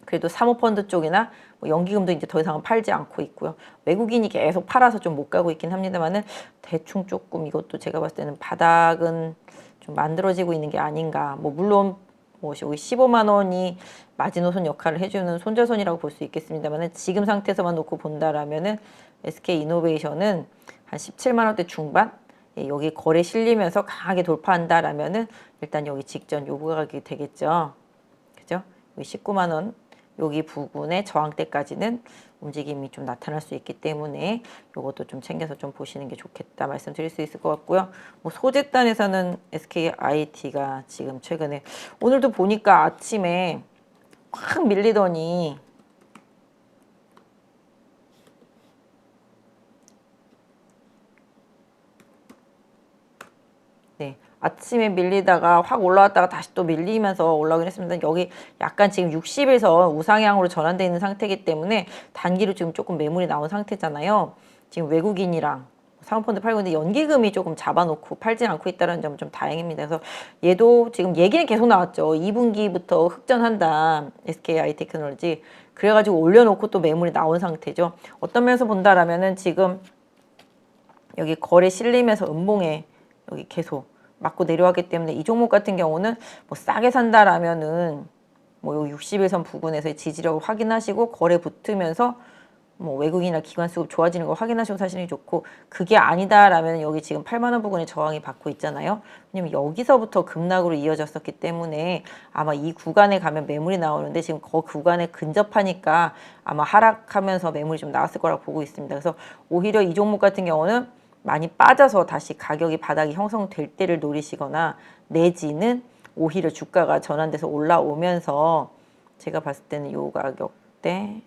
그래도 사모펀드 쪽이나 뭐 연기금도 이제 더 이상은 팔지 않고 있고요. 외국인이 계속 팔아서 좀 못 가고 있긴 합니다만은 대충 조금 이것도 제가 봤을 때는 바닥은 좀 만들어지고 있는 게 아닌가. 뭐 물론 뭐 여기 15만 원이 마지노선 역할을 해주는 손절선이라고 볼 수 있겠습니다만은 지금 상태에서만 놓고 본다라면은 SK이노베이션은 한 17만 원대 중반 여기 거래 실리면서 강하게 돌파한다라면은 일단 여기 직전 요구 가격이 되겠죠. 그죠? 19만 원 여기 부근의 저항대까지는 움직임이 좀 나타날 수 있기 때문에 이것도 좀 챙겨서 좀 보시는 게 좋겠다 말씀드릴 수 있을 것 같고요. 뭐 소재단에서는 SKIT가 지금 최근에 오늘도 보니까 아침에 확 밀리더니 네. 아침에 밀리다가 확 올라왔다가 다시 또 밀리면서 올라오긴 했습니다. 여기 약간 지금 60에서 우상향으로 전환되어 있는 상태이기 때문에 단기로 지금 조금 매물이 나온 상태잖아요. 지금 외국인이랑 사모펀드 팔고 있는데 연기금이 조금 잡아놓고 팔지 않고 있다는 점은 좀 다행입니다. 그래서 얘도 지금 얘기는 계속 나왔죠. 2분기부터 흑전한다. SKI테크놀로지. 그래가지고 올려놓고 또 매물이 나온 상태죠. 어떤 면에서 본다라면은 지금 여기 거래 실리면서 음봉에 여기 계속 맞고 내려왔기 때문에 이 종목 같은 경우는 뭐 싸게 산다라면은 뭐 여기 60일선 부근에서의 지지력을 확인하시고 거래 붙으면서 뭐 외국인이나 기관 수급 좋아지는 걸 확인하시고 사시는 게 좋고, 그게 아니다라면 여기 지금 8만 원 부근에 저항이 받고 있잖아요. 왜냐면 여기서부터 급락으로 이어졌었기 때문에 아마 이 구간에 가면 매물이 나오는데 지금 그 구간에 근접하니까 아마 하락하면서 매물이 좀 나왔을 거라고 보고 있습니다. 그래서 오히려 이 종목 같은 경우는 많이 빠져서 다시 가격이 바닥이 형성될 때를 노리시거나, 내지는 오히려 주가가 전환돼서 올라오면서 제가 봤을 때는 요 가격대,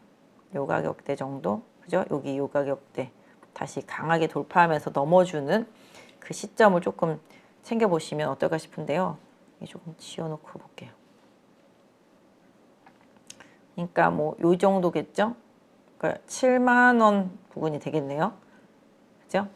요 가격대 정도, 그죠? 여기 요 가격대 다시 강하게 돌파하면서 넘어주는 그 시점을 조금 챙겨보시면 어떨까 싶은데요. 조금 지워놓고 볼게요. 그러니까 뭐 요 정도겠죠? 그러니까 7만 원 부분이 되겠네요. 그죠?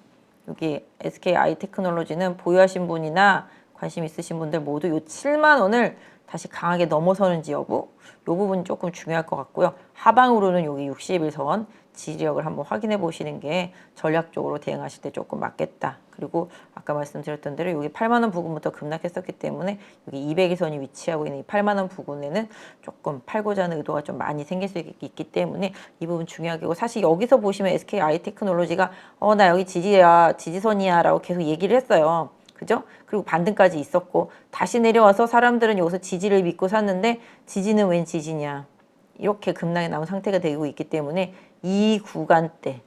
여기 SK 아이테크놀로지는 보유하신 분이나 관심 있으신 분들 모두 요 7만 원을 다시 강하게 넘어서는지 여부, 요 부분이 조금 중요할 것 같고요. 하방으로는 여기 60일선 지지력을 한번 확인해 보시는 게 전략적으로 대응하실 때 조금 맞겠다. 그리고 아까 말씀드렸던 대로 여기 8만 원 부근부터 급락했었기 때문에 여기 200일선이 위치하고 있는 이 8만 원 부근에는 조금 팔고자 하는 의도가 좀 많이 생길 수 있기 때문에 이 부분 중요하고, 사실 여기서 보시면 SK 아이테크놀로지가 나 여기 지지야, 지지선이야 라고 계속 얘기를 했어요. 그죠? 그리고 반등까지 있었고 다시 내려와서 사람들은 여기서 지지를 믿고 샀는데 지지는 웬 지지냐, 이렇게 급락이 나온 상태가 되고 있기 때문에 이 구간대,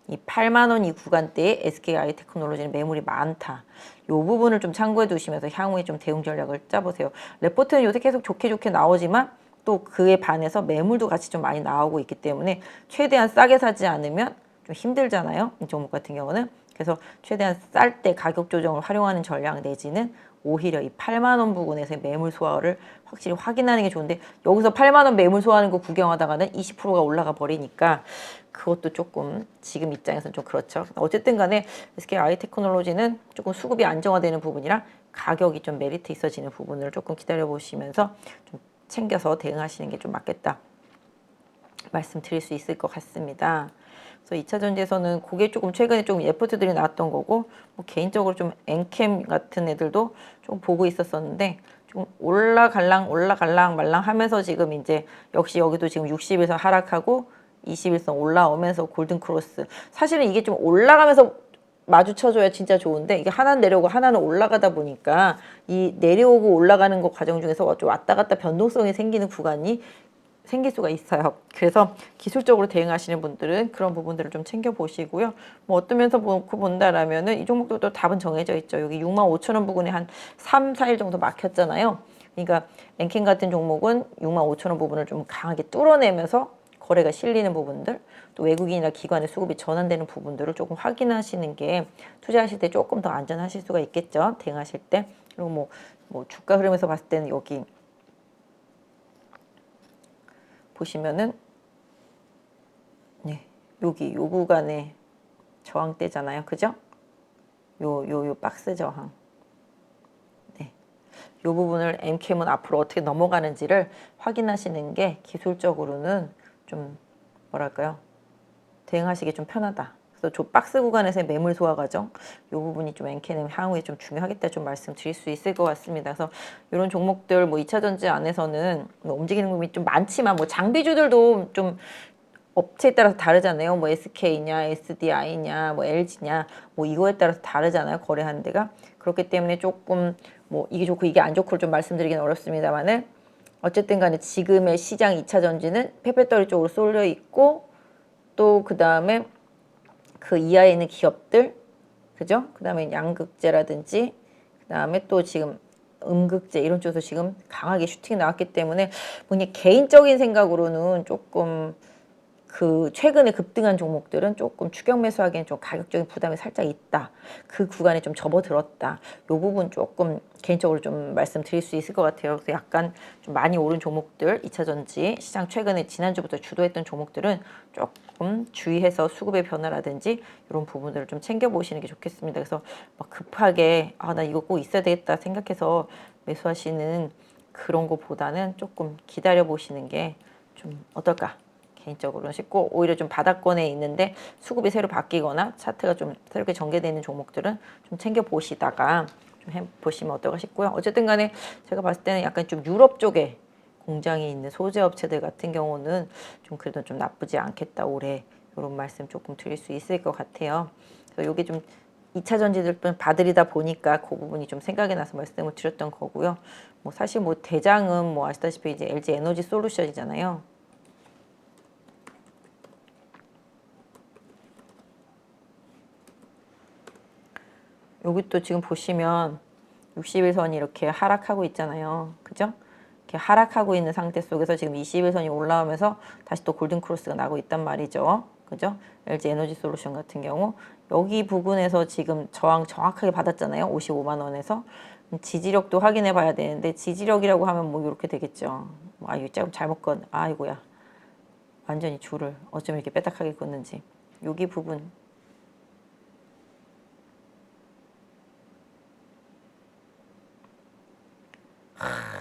이 8만 원 이 구간대에 SK 아이테크놀로지는 매물이 많다. 이 부분을 좀 참고해 두시면서 향후에 좀 대응 전략을 짜보세요. 레포트는 요새 계속 좋게 나오지만 또 그에 반해서 매물도 같이 좀 많이 나오고 있기 때문에 최대한 싸게 사지 않으면 좀 힘들잖아요. 이 종목 같은 경우는. 그래서 최대한 쌀 때 가격 조정을 활용하는 전략, 내지는 오히려 이 8만 원 부근에서의 매물 소화를 확실히 확인하는 게 좋은데, 여기서 8만 원 매물 소화하는 거 구경하다가는 20%가 올라가 버리니까 그것도 조금 지금 입장에서는 좀 그렇죠. 어쨌든 간에 SK 아이테크놀로지는 조금 수급이 안정화되는 부분이랑 가격이 좀 메리트 있어지는 부분을 조금 기다려 보시면서 좀 챙겨서 대응하시는 게 좀 맞겠다 말씀드릴 수 있을 것 같습니다. 그래서 2차 전지에서는 그게 조금 최근에 좀 예포트들이 나왔던 거고, 뭐 개인적으로 좀 엔캠 같은 애들도 좀 보고 있었었는데 좀 올라갈랑 말랑 하면서 지금 이제 역시 여기도 지금 60에서 하락하고 21선 올라오면서 골든 크로스, 사실은 이게 좀 올라가면서 마주쳐줘야 진짜 좋은데 이게 하나는 내려오고 하나는 올라가다 보니까 이 내려오고 올라가는 거 과정 중에서 좀 왔다 갔다 변동성이 생기는 구간이 생길 수가 있어요. 그래서 기술적으로 대응하시는 분들은 그런 부분들을 좀 챙겨보시고요. 뭐 어떤 면에서 본다라면은 이 종목도 또 답은 정해져 있죠. 여기 6만 5천 원 부분에 한 3, 4일 정도 막혔잖아요. 그러니까 엔킨 같은 종목은 6만 5천 원 부분을 좀 강하게 뚫어내면서 거래가 실리는 부분들, 또 외국인이나 기관의 수급이 전환되는 부분들을 조금 확인하시는 게 투자하실 때 조금 더 안전하실 수가 있겠죠. 대응하실 때. 그리고 뭐 주가 흐름에서 봤을 때는 여기 보시면은 네, 여기 요 구간에 저항대잖아요. 그죠? 요 박스 저항. 네. 요 부분을 M캠은 앞으로 어떻게 넘어가는지를 확인하시는 게 기술적으로는 좀 뭐랄까요? 대응하시기 좀 편하다. 그래서 저 박스 구간에서의 매물 소화 과정, 이 부분이 좀 엔캐는 향후에 좀 중요하겠다 좀 말씀드릴 수 있을 것 같습니다. 그래서 이런 종목들 뭐 2차 전지 안에서는 뭐 움직이는 부분이 좀 많지만 뭐 장비주들도 좀 업체에 따라서 다르잖아요. 뭐 SK냐, SDI냐, 뭐 LG냐, 뭐 이거에 따라서 다르잖아요. 거래하는 데가. 그렇기 때문에 조금 뭐 이게 좋고 이게 안 좋고를 좀 말씀드리기는 어렵습니다만은 어쨌든 간에 지금의 시장 2차 전지는 페페토리 쪽으로 쏠려 있고, 또 그 다음에 그 이하에 있는 기업들, 그죠? 그 다음에 양극재라든지, 그 다음에 또 지금 음극재 이런 쪽에서 지금 강하게 슈팅이 나왔기 때문에 그냥 개인적인 생각으로는 조금 그 최근에 급등한 종목들은 조금 추격 매수하기엔 좀 가격적인 부담이 살짝 있다. 그 구간에 좀 접어들었다. 이 부분 조금 개인적으로 좀 말씀드릴 수 있을 것 같아요. 그래서 약간 좀 많이 오른 종목들, 2차 전지 시장 최근에 지난주부터 주도했던 종목들은 조금 주의해서 수급의 변화라든지 이런 부분들을 좀 챙겨보시는 게 좋겠습니다. 그래서 막 급하게 나 이거 꼭 있어야 되겠다 생각해서 매수하시는 그런 거보다는 조금 기다려 보시는 게 좀 어떨까? 개인적으로는 싶고, 오히려 좀 바닥권에 있는데 수급이 새로 바뀌거나 차트가 좀 새롭게 전개되는 종목들은 좀 챙겨 보시다가 좀 해보시면 어떨까 싶고요. 어쨌든 간에 제가 봤을 때는 약간 좀 유럽 쪽에 공장이 있는 소재 업체들 같은 경우는 좀 그래도 좀 나쁘지 않겠다 올해, 이런 말씀 조금 드릴 수 있을 것 같아요. 그래서 이게 좀 2차 전지들 봐드리다 보니까 그 부분이 좀 생각이 나서 말씀을 드렸던 거고요. 뭐 사실 뭐 대장은 뭐 아시다시피 이제 LG 에너지 솔루션이잖아요. 여기 또 지금 보시면 60일선이 이렇게 하락하고 있잖아요. 그죠? 이렇게 하락하고 있는 상태 속에서 지금 21선이 올라오면서 다시 또 골든 크로스가 나고 있단 말이죠. 그죠? LG 에너지 솔루션 같은 경우 여기 부분에서 지금 저항 정확하게 받았잖아요. 55만 원에서. 지지력도 확인해 봐야 되는데 지지력이라고 하면 뭐 이렇게 되겠죠. 아, 이거 조금 잘못 건. 아이고야. 완전히 줄을 어쩜 이렇게 빼딱하게 걷는지. 여기 부분.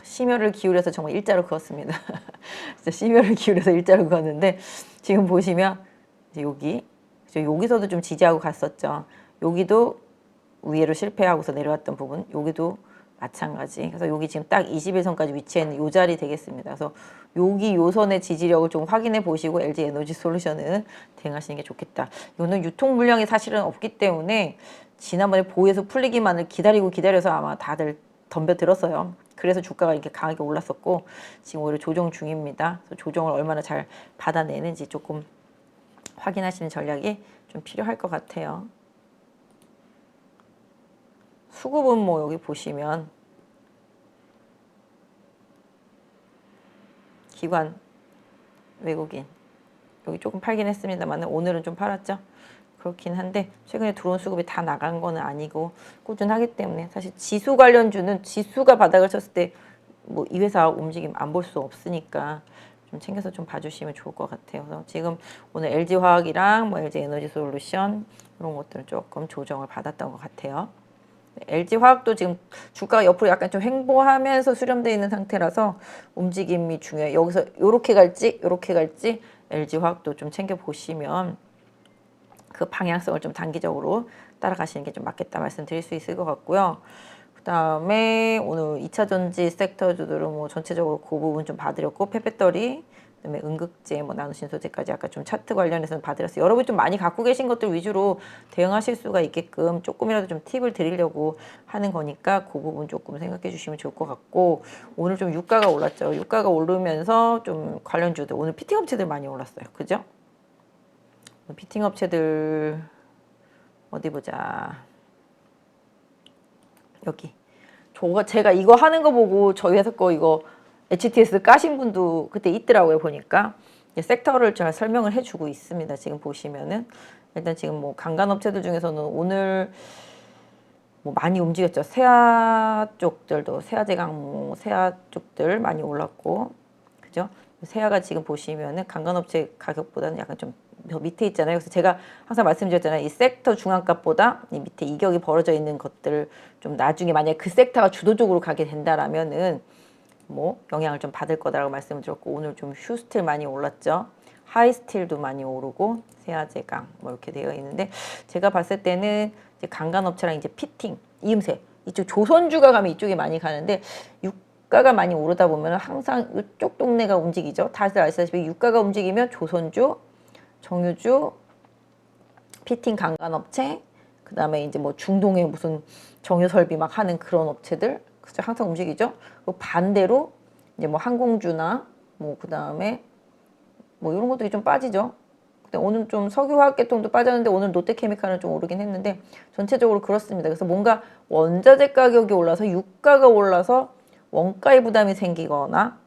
심혈을 기울여서 정말 일자로 그었습니다. 진짜 심혈을 기울여서 일자로 그었는데 지금 보시면 이제 여기서도 좀 지지하고 갔었죠. 여기도 위로 실패하고서 내려왔던 부분, 여기도 마찬가지. 그래서 여기 지금 딱 21선까지 위치해 있는 요 자리 되겠습니다. 그래서 여기 요선의 지지력을 좀 확인해 보시고 LG 에너지 솔루션은 대응하시는 게 좋겠다. 이거는 유통 물량이 사실은 없기 때문에 지난번에 보유해서 풀리기만을 기다려서 아마 다들 덤벼들었어요. 그래서 주가가 이렇게 강하게 올랐었고 지금 오히려 조정 중입니다. 그래서 조정을 얼마나 잘 받아내는지 조금 확인하시는 전략이 좀 필요할 것 같아요. 수급은 뭐 여기 보시면 기관, 외국인 여기 조금 팔긴 했습니다만 오늘은 좀 팔았죠. 그렇긴 한데 최근에 들어온 수급이 다 나간 거는 아니고 꾸준하기 때문에 사실 지수 관련주는 지수가 바닥을 쳤을 때 뭐 이 회사 움직임 안 볼 수 없으니까 좀 챙겨서 좀 봐주시면 좋을 것 같아요. 그래서 지금 오늘 LG화학이랑 뭐 LG 에너지 솔루션 이런 것들은 조금 조정을 받았던 것 같아요. LG화학도 지금 주가가 옆으로 약간 좀 횡보하면서 수렴되어 있는 상태라서 움직임이 중요해요. 여기서 요렇게 갈지 LG화학도 좀 챙겨보시면 그 방향성을 좀 단기적으로 따라가시는 게 좀 맞겠다 말씀드릴 수 있을 것 같고요. 그 다음에 오늘 2차 전지 섹터주들은 뭐 전체적으로 그 부분 좀 봐드렸고, 폐배터리, 그다음에 응급제, 뭐 나노신소재까지 아까 좀 차트 관련해서는 봐드렸어요. 여러분이 좀 많이 갖고 계신 것들 위주로 대응하실 수가 있게끔 조금이라도 좀 팁을 드리려고 하는 거니까 그 부분 조금 생각해 주시면 좋을 것 같고, 오늘 좀 유가가 올랐죠. 유가가 오르면서 좀 관련주들, 오늘 피팅 업체들 많이 올랐어요. 그죠? 피팅 업체들 어디 보자. 여기. 제가 이거 하는 거 보고 저희 회사 거 이거 HTS 까신 분도 그때 있더라고요. 보니까 섹터를 제가 설명을 해주고 있습니다. 지금 보시면은 일단 지금 뭐 강간 업체들 중에서는 오늘 뭐 많이 움직였죠. 세아 쪽들도 세아제강, 세아 쪽들 많이 올랐고, 그죠? 세아가 지금 보시면은 강간업체 가격보다는 약간 좀 더 밑에 있잖아요. 그래서 제가 항상 말씀드렸잖아요. 이 섹터 중앙값보다 이 밑에 이격이 벌어져 있는 것들 좀 나중에 만약에 그 섹터가 주도적으로 가게 된다라면은 뭐 영향을 좀 받을 거다라고 말씀을 드렸고, 오늘 좀 휴스틸 많이 올랐죠. 하이스틸도 많이 오르고 세아제강 뭐 이렇게 되어 있는데, 제가 봤을 때는 이제 강간업체랑 이제 피팅, 이음새 이쪽 조선주가 가면 이쪽에 많이 가는데, 유가가 많이 오르다 보면 항상 이쪽 동네가 움직이죠. 다들 아시다시피 유가가 움직이면 조선주, 정유주, 피팅 강간업체, 그 다음에 이제 뭐 중동에 무슨 정유설비 막 하는 그런 업체들, 그죠? 항상 움직이죠. 그리고 반대로 이제 뭐 항공주나 뭐 그 다음에 뭐 이런 것들이 좀 빠지죠. 근데 오늘 좀 석유화학계통도 빠졌는데 오늘 롯데케미칼은 좀 오르긴 했는데 전체적으로 그렇습니다. 그래서 뭔가 원자재 가격이 올라서 유가가 올라서 원가의 부담이 생기거나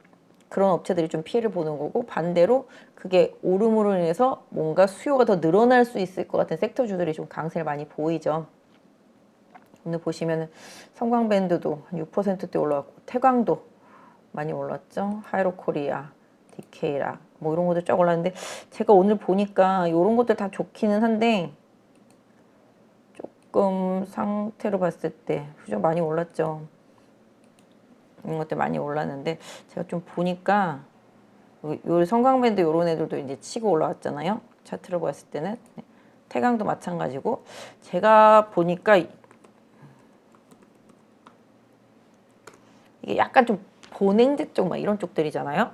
그런 업체들이 좀 피해를 보는 거고, 반대로 그게 오름으로 인해서 뭔가 수요가 더 늘어날 수 있을 것 같은 섹터주들이 좀 강세를 많이 보이죠. 오늘 보시면 성광밴드도 한 6%대 올라왔고, 태광도 많이 올랐죠. 하이로코리아, 디케이라 뭐 이런 것들 쫙 올랐는데, 제가 오늘 보니까 이런 것들 다 좋기는 한데 조금 상태로 봤을 때 좀 많이 올랐죠. 이런 것들 많이 올랐는데 제가 좀 보니까 요 성광밴드 요런 애들도 이제 치고 올라왔잖아요. 차트로 봤을 때는 태강도 마찬가지고, 제가 보니까 이게 약간 좀 고냉제 쪽 막 이런 쪽들이잖아요.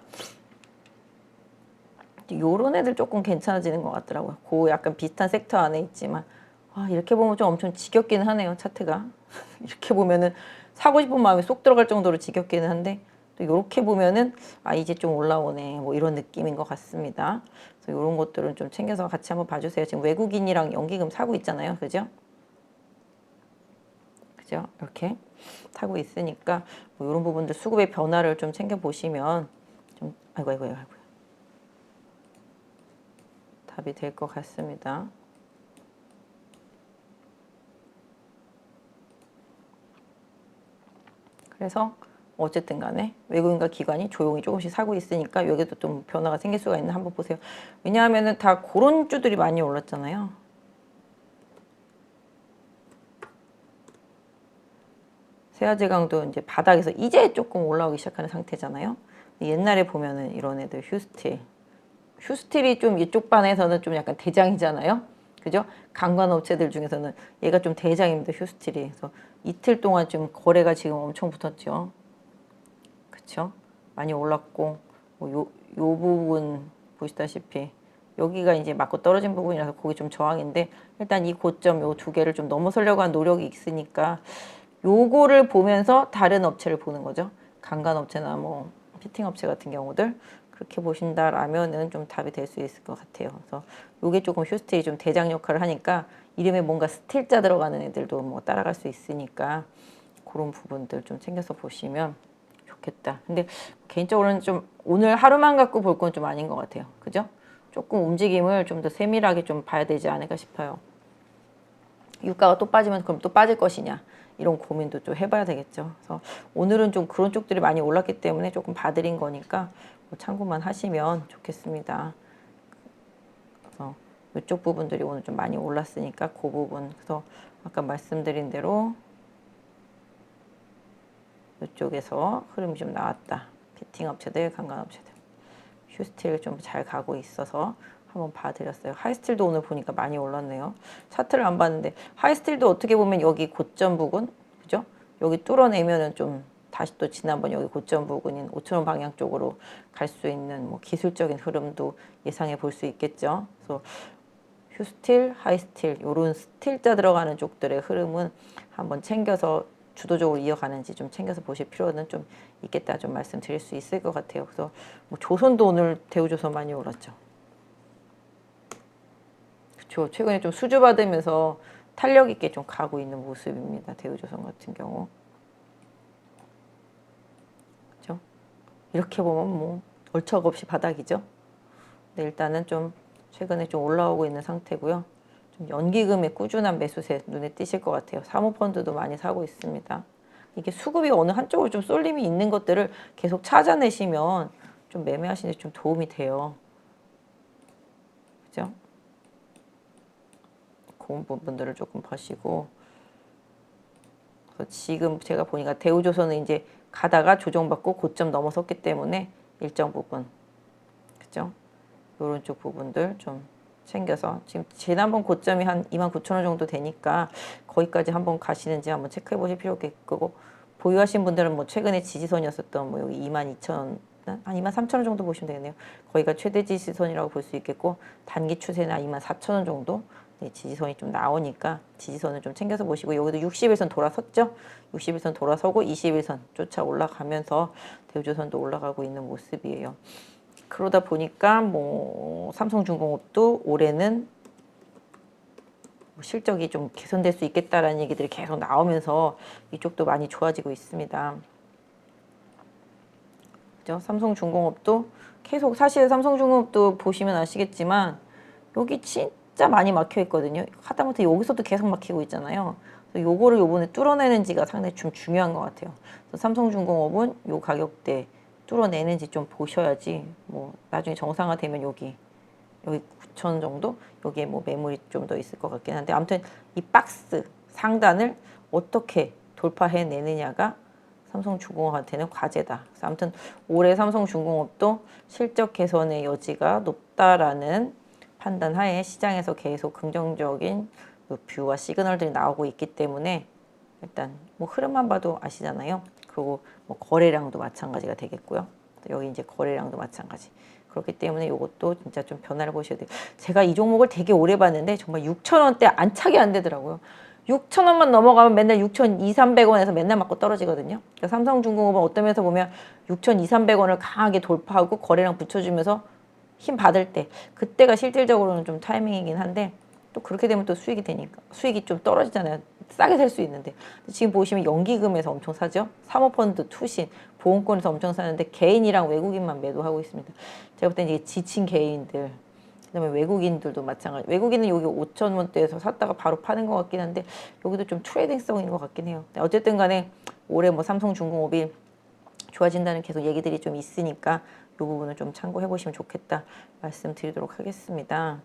요런 애들 조금 괜찮아지는 것 같더라고요. 그 약간 비슷한 섹터 안에 있지만 이렇게 보면 좀 엄청 지겹기는 하네요, 차트가. 이렇게 보면은 사고 싶은 마음이 쏙 들어갈 정도로 지겹기는 한데 또 이렇게 보면은 이제 좀 올라오네 뭐 이런 느낌인 것 같습니다. 그래서 이런 것들은 좀 챙겨서 같이 한번 봐주세요. 지금 외국인이랑 연기금 사고 있잖아요, 그죠? 그죠? 이렇게 타고 있으니까 뭐 이런 부분들 수급의 변화를 좀 챙겨 보시면 좀 아이고 답이 될 것 같습니다. 그래서 어쨌든 간에 외국인과 기관이 조용히 조금씩 사고 있으니까 여기도 좀 변화가 생길 수가 있는 한번 보세요. 왜냐하면은 다 그런 주들이 많이 올랐잖아요. 세아제강도 이제 바닥에서 이제 조금 올라오기 시작하는 상태잖아요. 옛날에 보면은 이런 애들 휴스틸이 좀 이쪽 반에서는 좀 약간 대장이잖아요. 그죠? 강간업체들 중에서는 얘가 좀 대장입니다. 휴스틸이. 그래서 이틀 동안 좀 거래가 지금 엄청 붙었죠. 그쵸? 많이 올랐고 요 부분 보시다시피 여기가 이제 맞고 떨어진 부분이라서 거기 좀 저항인데 일단 이 고점 요 두 개를 좀 넘어서려고 한 노력이 있으니까 요거를 보면서 다른 업체를 보는 거죠. 강간업체나 뭐 피팅업체 같은 경우들 그렇게 보신다라면은 좀 답이 될 수 있을 것 같아요. 그래서 요게 조금 휴스틸이 좀 대장 역할을 하니까 이름에 뭔가 스틸자 들어가는 애들도 뭐 따라갈 수 있으니까 그런 부분들 좀 챙겨서 보시면 좋겠다. 근데 개인적으로는 좀 오늘 하루만 갖고 볼 건 좀 아닌 것 같아요. 그죠? 조금 움직임을 좀 더 세밀하게 좀 봐야 되지 않을까 싶어요. 유가가 또 빠지면 그럼 또 빠질 것이냐 이런 고민도 좀 해봐야 되겠죠. 그래서 오늘은 좀 그런 쪽들이 많이 올랐기 때문에 조금 봐드린 거니까 뭐 참고만 하시면 좋겠습니다. 그래서 이쪽 부분들이 오늘 좀 많이 올랐으니까 그 부분 그래서 아까 말씀드린 대로 이쪽에서 흐름이 좀 나왔다. 피팅 업체들, 강간 업체들. 휴스틸 좀 잘 가고 있어서 한번 봐드렸어요. 하이스틸도 오늘 보니까 많이 올랐네요. 차트를 안 봤는데 하이스틸도 어떻게 보면 여기 고점 부근, 그죠? 여기 뚫어내면은 좀 다시 또 지난번 여기 고점 부근인 5천원 방향 쪽으로 갈 수 있는 뭐 기술적인 흐름도 예상해 볼 수 있겠죠. 그래서 휴스틸, 하이스틸 이런 스틸자 들어가는 쪽들의 흐름은 한번 챙겨서 주도적으로 이어가는지 좀 챙겨서 보실 필요는 좀 있겠다 좀 말씀드릴 수 있을 것 같아요. 그래서 뭐 조선도 오늘 대우조선 많이 올랐죠. 그렇죠. 최근에 좀 수주 받으면서 탄력 있게 좀 가고 있는 모습입니다. 대우조선 같은 경우. 그렇죠. 이렇게 보면 뭐 얼척없이 바닥이죠. 근데 일단은 좀 최근에 좀 올라오고 있는 상태고요. 좀 연기금의 꾸준한 매수세 눈에 띄실 것 같아요. 사모펀드도 많이 사고 있습니다. 이게 수급이 어느 한쪽으로 좀 쏠림이 있는 것들을 계속 찾아내시면 좀 매매하시는 데 좀 도움이 돼요. 그죠? 그런 부분들을 조금 보시고 지금 제가 보니까 대우조선은 이제 가다가 조정받고 고점 넘어섰기 때문에 일정 부분 그죠? 이런 쪽 부분들 좀 챙겨서 지금 지난번 고점이 한 29,000원 정도 되니까 거기까지 한번 가시는지 한번 체크해 보실 필요가 있고 보유하신 분들은 뭐 최근에 지지선이었었던 뭐 여기 22,000원 한 23,000원 정도 보시면 되겠네요. 거기가 최대 지지선이라고 볼 수 있겠고 단기 추세나 24,000원 정도 네, 지지선이 좀 나오니까 지지선을 좀 챙겨서 보시고 여기도 60일선 돌아섰죠. 60일선 돌아서고 21선 쫓아 올라가면서 대우조선도 올라가고 있는 모습이에요. 그러다 보니까 뭐 삼성중공업도 올해는 뭐 실적이 좀 개선될 수 있겠다라는 얘기들이 계속 나오면서 이쪽도 많이 좋아지고 있습니다. 그죠? 삼성중공업도 계속 사실 삼성중공업도 보시면 아시겠지만 여기 진짜 많이 막혀 있거든요. 하다못해 여기서도 계속 막히고 있잖아요. 그래서 요거를 요번에 뚫어내는지가 상당히 좀 중요한 것 같아요. 그래서 삼성중공업은 요 가격대 뚫어내는지 좀 보셔야지 뭐 나중에 정상화되면 여기 9천 정도 여기에 뭐 매물이 좀 더 있을 것 같긴 한데 아무튼 이 박스 상단을 어떻게 돌파해내느냐가 삼성중공업한테는 과제다. 그래서 아무튼 올해 삼성중공업도 실적 개선의 여지가 높다라는 판단하에 시장에서 계속 긍정적인 뷰와 시그널들이 나오고 있기 때문에 일단 뭐 흐름만 봐도 아시잖아요. 그리고 뭐 거래량도 마찬가지가 되겠고요. 여기 이제 거래량도 마찬가지. 그렇기 때문에 이것도 진짜 좀 변화를 보셔야 돼요. 제가 이 종목을 되게 오래 봤는데 정말 6,000원대 안착이 안 되더라고요. 6,000원만 넘어가면 맨날 6,200-300원에서 맨날 맞고 떨어지거든요. 그러니까 삼성중공업은 어떤 면에서 보면 6,200-300원을 강하게 돌파하고 거래량 붙여주면서 힘 받을 때 그때가 실질적으로는 좀 타이밍이긴 한데 또 그렇게 되면 또 수익이 되니까 수익이 좀 떨어지잖아요. 싸게 살 수 있는데 지금 보시면 연기금에서 엄청 사죠. 사모펀드, 투신, 보험권에서 엄청 사는데 개인이랑 외국인만 매도하고 있습니다. 제가 볼 때는 이게 지친 개인들 그다음에 외국인들도 마찬가지. 외국인은 여기 5,000원대에서 샀다가 바로 파는 것 같긴 한데 여기도 좀 트레이딩성인 것 같긴 해요. 어쨌든 간에 올해 뭐 삼성중공업이 좋아진다는 계속 얘기들이 좀 있으니까 이 부분을 좀 참고해 보시면 좋겠다 말씀드리도록 하겠습니다.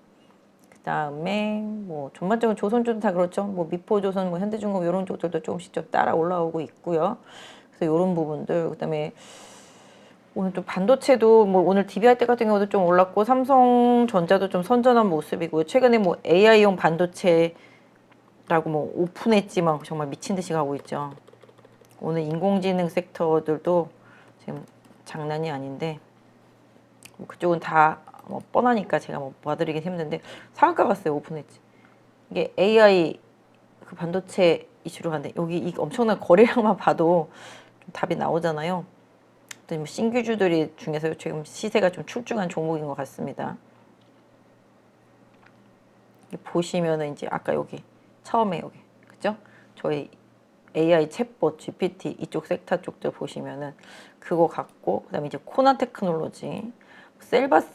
그 다음에 뭐 전반적으로 조선주도 다 그렇죠. 뭐 미포조선, 뭐 현대중공업 이런 쪽들도 조금씩 좀 따라 올라오고 있고요. 그래서 이런 부분들 그다음에 오늘 좀 반도체도 뭐 오늘 DB할 때 같은 경우도 좀 올랐고 삼성전자도 좀 선전한 모습이고요. 최근에 뭐 AI용 반도체라고 뭐 오픈했지만 정말 미친 듯이 가고 있죠. 오늘 인공지능 섹터들도 지금 장난이 아닌데 뭐 그쪽은 다 뭐 뻔하니까 제가 뭐 봐드리긴 힘든데 상한가 갔어요. 오픈했지. 이게 AI 그 반도체 이슈로 가는데 여기 이 엄청난 거래량만 봐도 좀 답이 나오잖아요. 뭐 신규주들이 중에서 지금 시세가 좀 출중한 종목인 것 같습니다. 보시면은 이제 아까 여기 처음에 여기 그죠? 저희 AI 챗봇 GPT 이쪽 섹터 쪽들 보시면은 그거 같고 그다음에 이제 코난 테크놀로지, 셀바스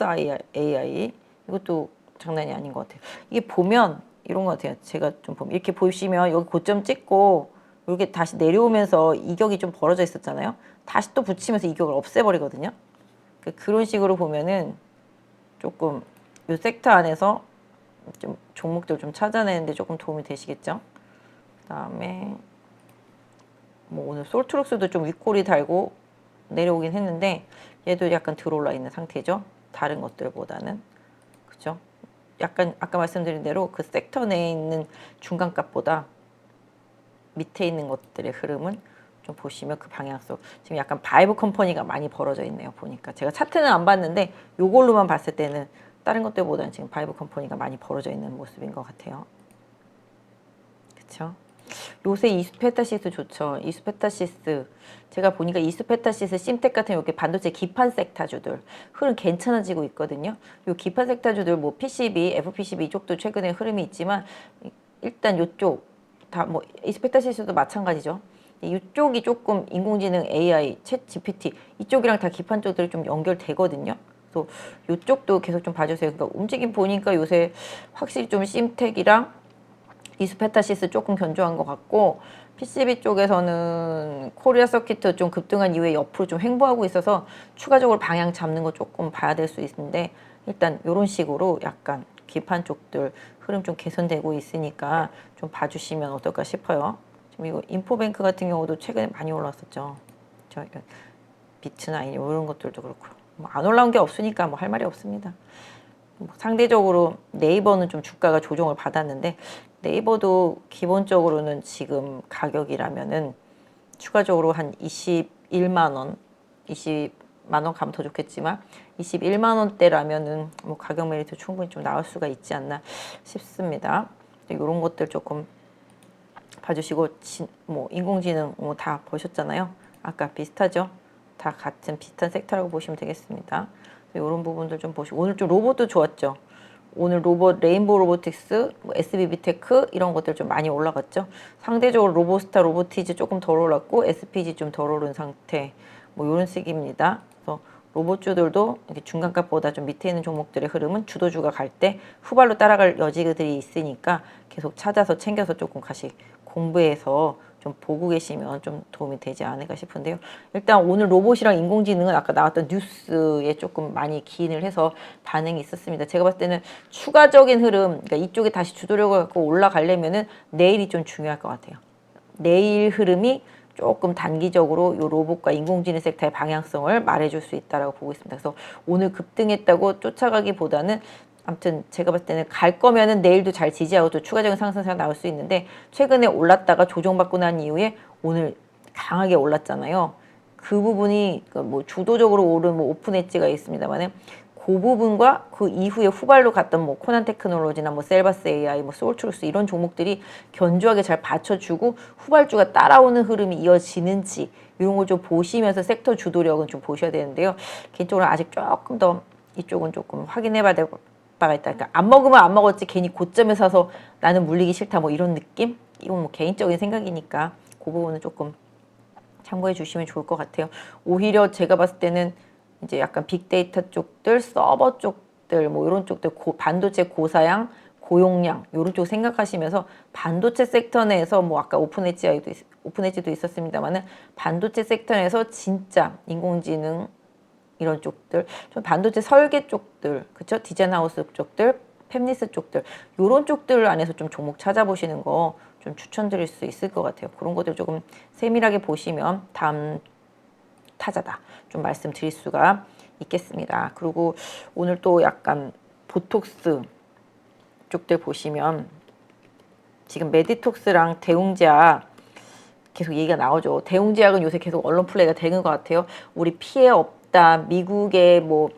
AI 이것도 장난이 아닌 것 같아요. 이게 보면 이런 것 같아요. 제가 좀 보면 이렇게 보시면 여기 고점 찍고 이렇게 다시 내려오면서 이격이 좀 벌어져 있었잖아요. 다시 또 붙이면서 이격을 없애버리거든요. 그런 식으로 보면은 조금 이 섹터 안에서 좀 종목들 좀 찾아내는데 조금 도움이 되시겠죠. 그다음에 뭐 오늘 솔트룩스도 좀 윗골이 달고 내려오긴 했는데 얘도 약간 들어올라 있는 상태죠. 다른 것들보다는 그죠? 약간 아까 말씀드린 대로 그 섹터 내에 있는 중간값보다 밑에 있는 것들의 흐름은 좀 보시면 그 방향성 지금 약간 바이브 컴퍼니가 많이 벌어져 있네요. 보니까 제가 차트는 안 봤는데 요걸로만 봤을 때는 다른 것들보다는 지금 바이브 컴퍼니가 많이 벌어져 있는 모습인 것 같아요. 그렇죠? 요새 이수페타시스 좋죠. 이수페타시스 제가 보니까 이수페타시스, 심텍 같은 이렇게 반도체 기판 섹터주들 흐름 괜찮아지고 있거든요. 요 기판 섹터주들 뭐 PCB, FPCB 이쪽도 최근에 흐름이 있지만 일단 요쪽 다 뭐 이수페타시스도 마찬가지죠. 이쪽이 조금 인공지능 AI, 챗 GPT 이쪽이랑 다 기판 쪽들이 좀 연결되거든요. 그래서 이쪽도 계속 좀 봐주세요. 그러니까 움직임 보니까 요새 확실히 좀 심텍이랑 이수페타시스 조금 견조한 것 같고 PCB 쪽에서는 코리아 서키트 좀 급등한 이후에 옆으로 좀 횡보하고 있어서 추가적으로 방향 잡는 거 조금 봐야 될 수 있는데 일단 이런 식으로 약간 기판 쪽들 흐름 좀 개선되고 있으니까 좀 봐주시면 어떨까 싶어요. 지금 이거 인포뱅크 같은 경우도 최근에 많이 올랐었죠. 저 비트나 이런 것들도 그렇고 뭐 안 올라온 게 없으니까 뭐 할 말이 없습니다. 상대적으로 네이버는 좀 주가가 조정을 받았는데 네이버도 기본적으로는 지금 가격이라면은 추가적으로 한 21만 원, 20만 원 가면 더 좋겠지만 21만 원대라면은 뭐 가격 메리트 충분히 좀 나올 수가 있지 않나 싶습니다. 이런 것들 조금 봐주시고 뭐 인공지능 뭐 다 보셨잖아요. 아까 비슷하죠? 다 같은 비슷한 섹터라고 보시면 되겠습니다. 이런 부분들 좀 보시고 오늘 좀 로봇도 좋았죠. 오늘 로봇 레인보우 로보틱스, 뭐 SBB테크 이런 것들 좀 많이 올라갔죠. 상대적으로 로보스타, 로보티즈 조금 덜 올랐고 SPG 좀 덜 오른 상태. 뭐 이런 식입니다. 그래서 로봇주들도 이렇게 중간값보다 좀 밑에 있는 종목들의 흐름은 주도주가 갈 때 후발로 따라갈 여지들이 있으니까 계속 찾아서 챙겨서 조금 같이 공부해서 좀 보고 계시면 좀 도움이 되지 않을까 싶은데요. 일단 오늘 로봇이랑 인공지능은 아까 나왔던 뉴스에 조금 많이 기인을 해서 반응이 있었습니다. 제가 봤을 때는 추가적인 흐름, 그러니까 이쪽에 다시 주도력을 갖고 올라가려면은 내일이 좀 중요할 것 같아요. 내일 흐름이 조금 단기적으로 이 로봇과 인공지능 섹터의 방향성을 말해줄 수 있다라고 보고 있습니다. 그래서 오늘 급등했다고 쫓아가기보다는 아무튼 제가 봤을 때는 갈 거면은 내일도 잘 지지하고 또 추가적인 상승세가 나올 수 있는데 최근에 올랐다가 조정받고 난 이후에 오늘 강하게 올랐잖아요. 그 부분이 뭐 주도적으로 오른 뭐 오픈 엣지가 있습니다만은 그 부분과 그 이후에 후발로 갔던 뭐 코난 테크놀로지나 뭐 셀바스 AI, 뭐 소울트루스 이런 종목들이 견조하게 잘 받쳐주고 후발주가 따라오는 흐름이 이어지는지 이런 걸 좀 보시면서 섹터 주도력은 좀 보셔야 되는데요. 개인적으로 아직 조금 더 이쪽은 조금 확인해 봐야 될 바가 있다. 그러니까 안 먹으면 안 먹었지 괜히 고점에 사서 나는 물리기 싫다 뭐 이런 느낌? 이건 뭐 개인적인 생각이니까 그 부분은 조금 참고해 주시면 좋을 것 같아요. 오히려 제가 봤을 때는 이제 약간 빅데이터 쪽들, 서버 쪽들, 뭐 이런 쪽들, 반도체 고사양, 고용량 이런 쪽 생각하시면서 반도체 섹터 내에서 뭐 아까 오픈엣지도 있었습니다만은 반도체 섹터 내에서 진짜 인공지능 이런 쪽들, 좀 반도체 설계 쪽들, 그쵸? 디자인 하우스 쪽들, 팹리스 쪽들, 요런 쪽들 안에서 좀 종목 찾아보시는 거 좀 추천드릴 수 있을 것 같아요. 그런 것들 조금 세밀하게 보시면 다음 타자다 좀 말씀드릴 수가 있겠습니다. 그리고 오늘 또 약간 보톡스 쪽들 보시면 지금 메디톡스랑 대웅제약 계속 얘기가 나오죠. 대웅제약은 요새 계속 언론 플레이가 되는 것 같아요. 우리 피해 없다. 미국의 뭐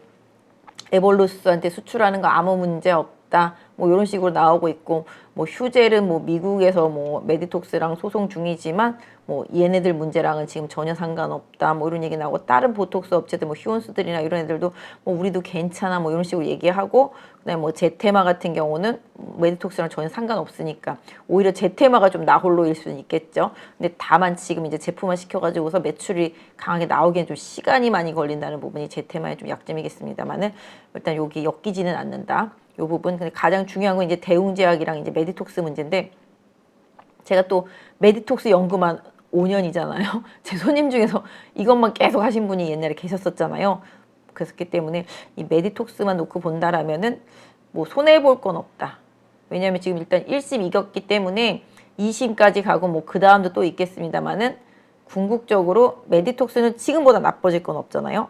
에볼루스한테 수출하는 거 아무 문제 없다. 뭐 이런 식으로 나오고 있고 뭐 휴젤은 뭐 미국에서 뭐 메디톡스랑 소송 중이지만 뭐 얘네들 문제랑은 지금 전혀 상관없다. 뭐 이런 얘기 나오고 다른 보톡스 업체들 뭐 휴온스들이나 이런 애들도 뭐 우리도 괜찮아 뭐 이런 식으로 얘기하고 그다음에 뭐 제테마 같은 경우는 메디톡스랑 전혀 상관없으니까 오히려 제테마가 좀 나홀로일 수는 있겠죠. 근데 다만 지금 이제 제품화 시켜가지고서 매출이 강하게 나오기엔 좀 시간이 많이 걸린다는 부분이 제테마의 좀 약점이겠습니다만은 일단 여기 엮이지는 않는다. 요 부분. 근데 가장 중요한 건 이제 대웅제약이랑 이제 메디톡스 문제인데 제가 또 메디톡스 연구만 5년이잖아요. 제 손님 중에서 이것만 계속 하신 분이 옛날에 계셨었잖아요. 그렇기 때문에 이 메디톡스만 놓고 본다라면은 뭐 손해 볼 건 없다. 왜냐하면 지금 일단 1심 이겼기 때문에 2심까지 가고 뭐 그 다음도 또 있겠습니다만은 궁극적으로 메디톡스는 지금보다 나빠질 건 없잖아요.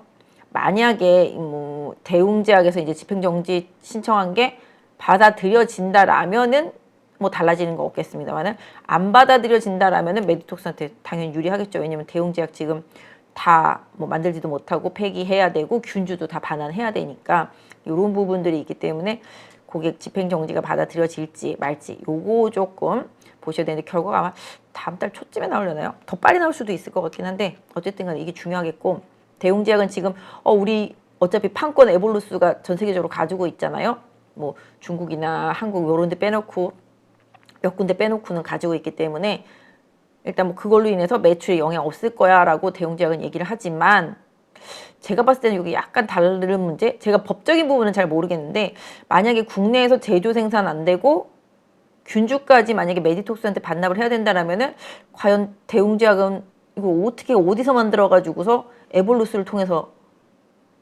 만약에 뭐 대웅제약에서 이제 집행정지 신청한 게 받아들여진다라면은 뭐 달라지는 거 없겠습니다만은 안 받아들여진다라면은 메디톡스한테 당연히 유리하겠죠. 왜냐면 대웅제약 지금 다 뭐 만들지도 못하고 폐기해야 되고 균주도 다 반환해야 되니까 이런 부분들이 있기 때문에 고객 집행정지가 받아들여질지 말지 요거 조금 보셔야 되는데 결과가 아마 다음 달 초쯤에 나오려나요? 더 빨리 나올 수도 있을 것 같긴 한데 어쨌든 간에 이게 중요하겠고 대웅제약은 지금 우리 어차피 판권 에볼루스가 전 세계적으로 가지고 있잖아요. 뭐 중국이나 한국 요런 데 빼놓고 몇 군데 빼놓고는 가지고 있기 때문에 일단 뭐 그걸로 인해서 매출에 영향 없을 거야 라고 대웅제약은 얘기를 하지만 제가 봤을 때는 여기 약간 다른 문제? 제가 법적인 부분은 잘 모르겠는데 만약에 국내에서 제조 생산 안 되고 균주까지 만약에 메디톡스한테 반납을 해야 된다라면은 과연 대웅제약은 이거 어떻게 어디서 만들어 가지고서 에볼루스를 통해서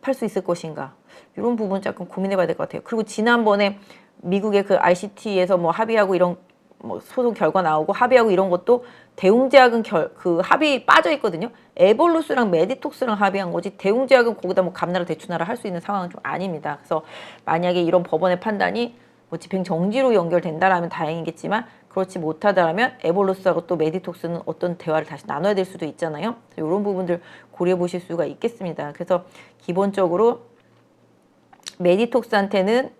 팔 수 있을 것인가 이런 부분 조금 고민해 봐야 될 것 같아요. 그리고 지난번에 미국의 그 ICT에서 뭐 합의하고 이런 뭐 소송 결과 나오고 합의하고 이런 것도 대웅제약은 그 합의 빠져 있거든요. 에볼루스랑 메디톡스랑 합의한 거지 대웅제약은 거기다 뭐 감나라 대추나라 할 수 있는 상황은 좀 아닙니다. 그래서 만약에 이런 법원의 판단이 뭐 집행 정지로 연결된다라면 다행이겠지만 그렇지 못하다라면 에볼루스하고 또 메디톡스는 어떤 대화를 다시 나눠야 될 수도 있잖아요. 이런 부분들 고려해 보실 수가 있겠습니다. 그래서 기본적으로 메디톡스한테는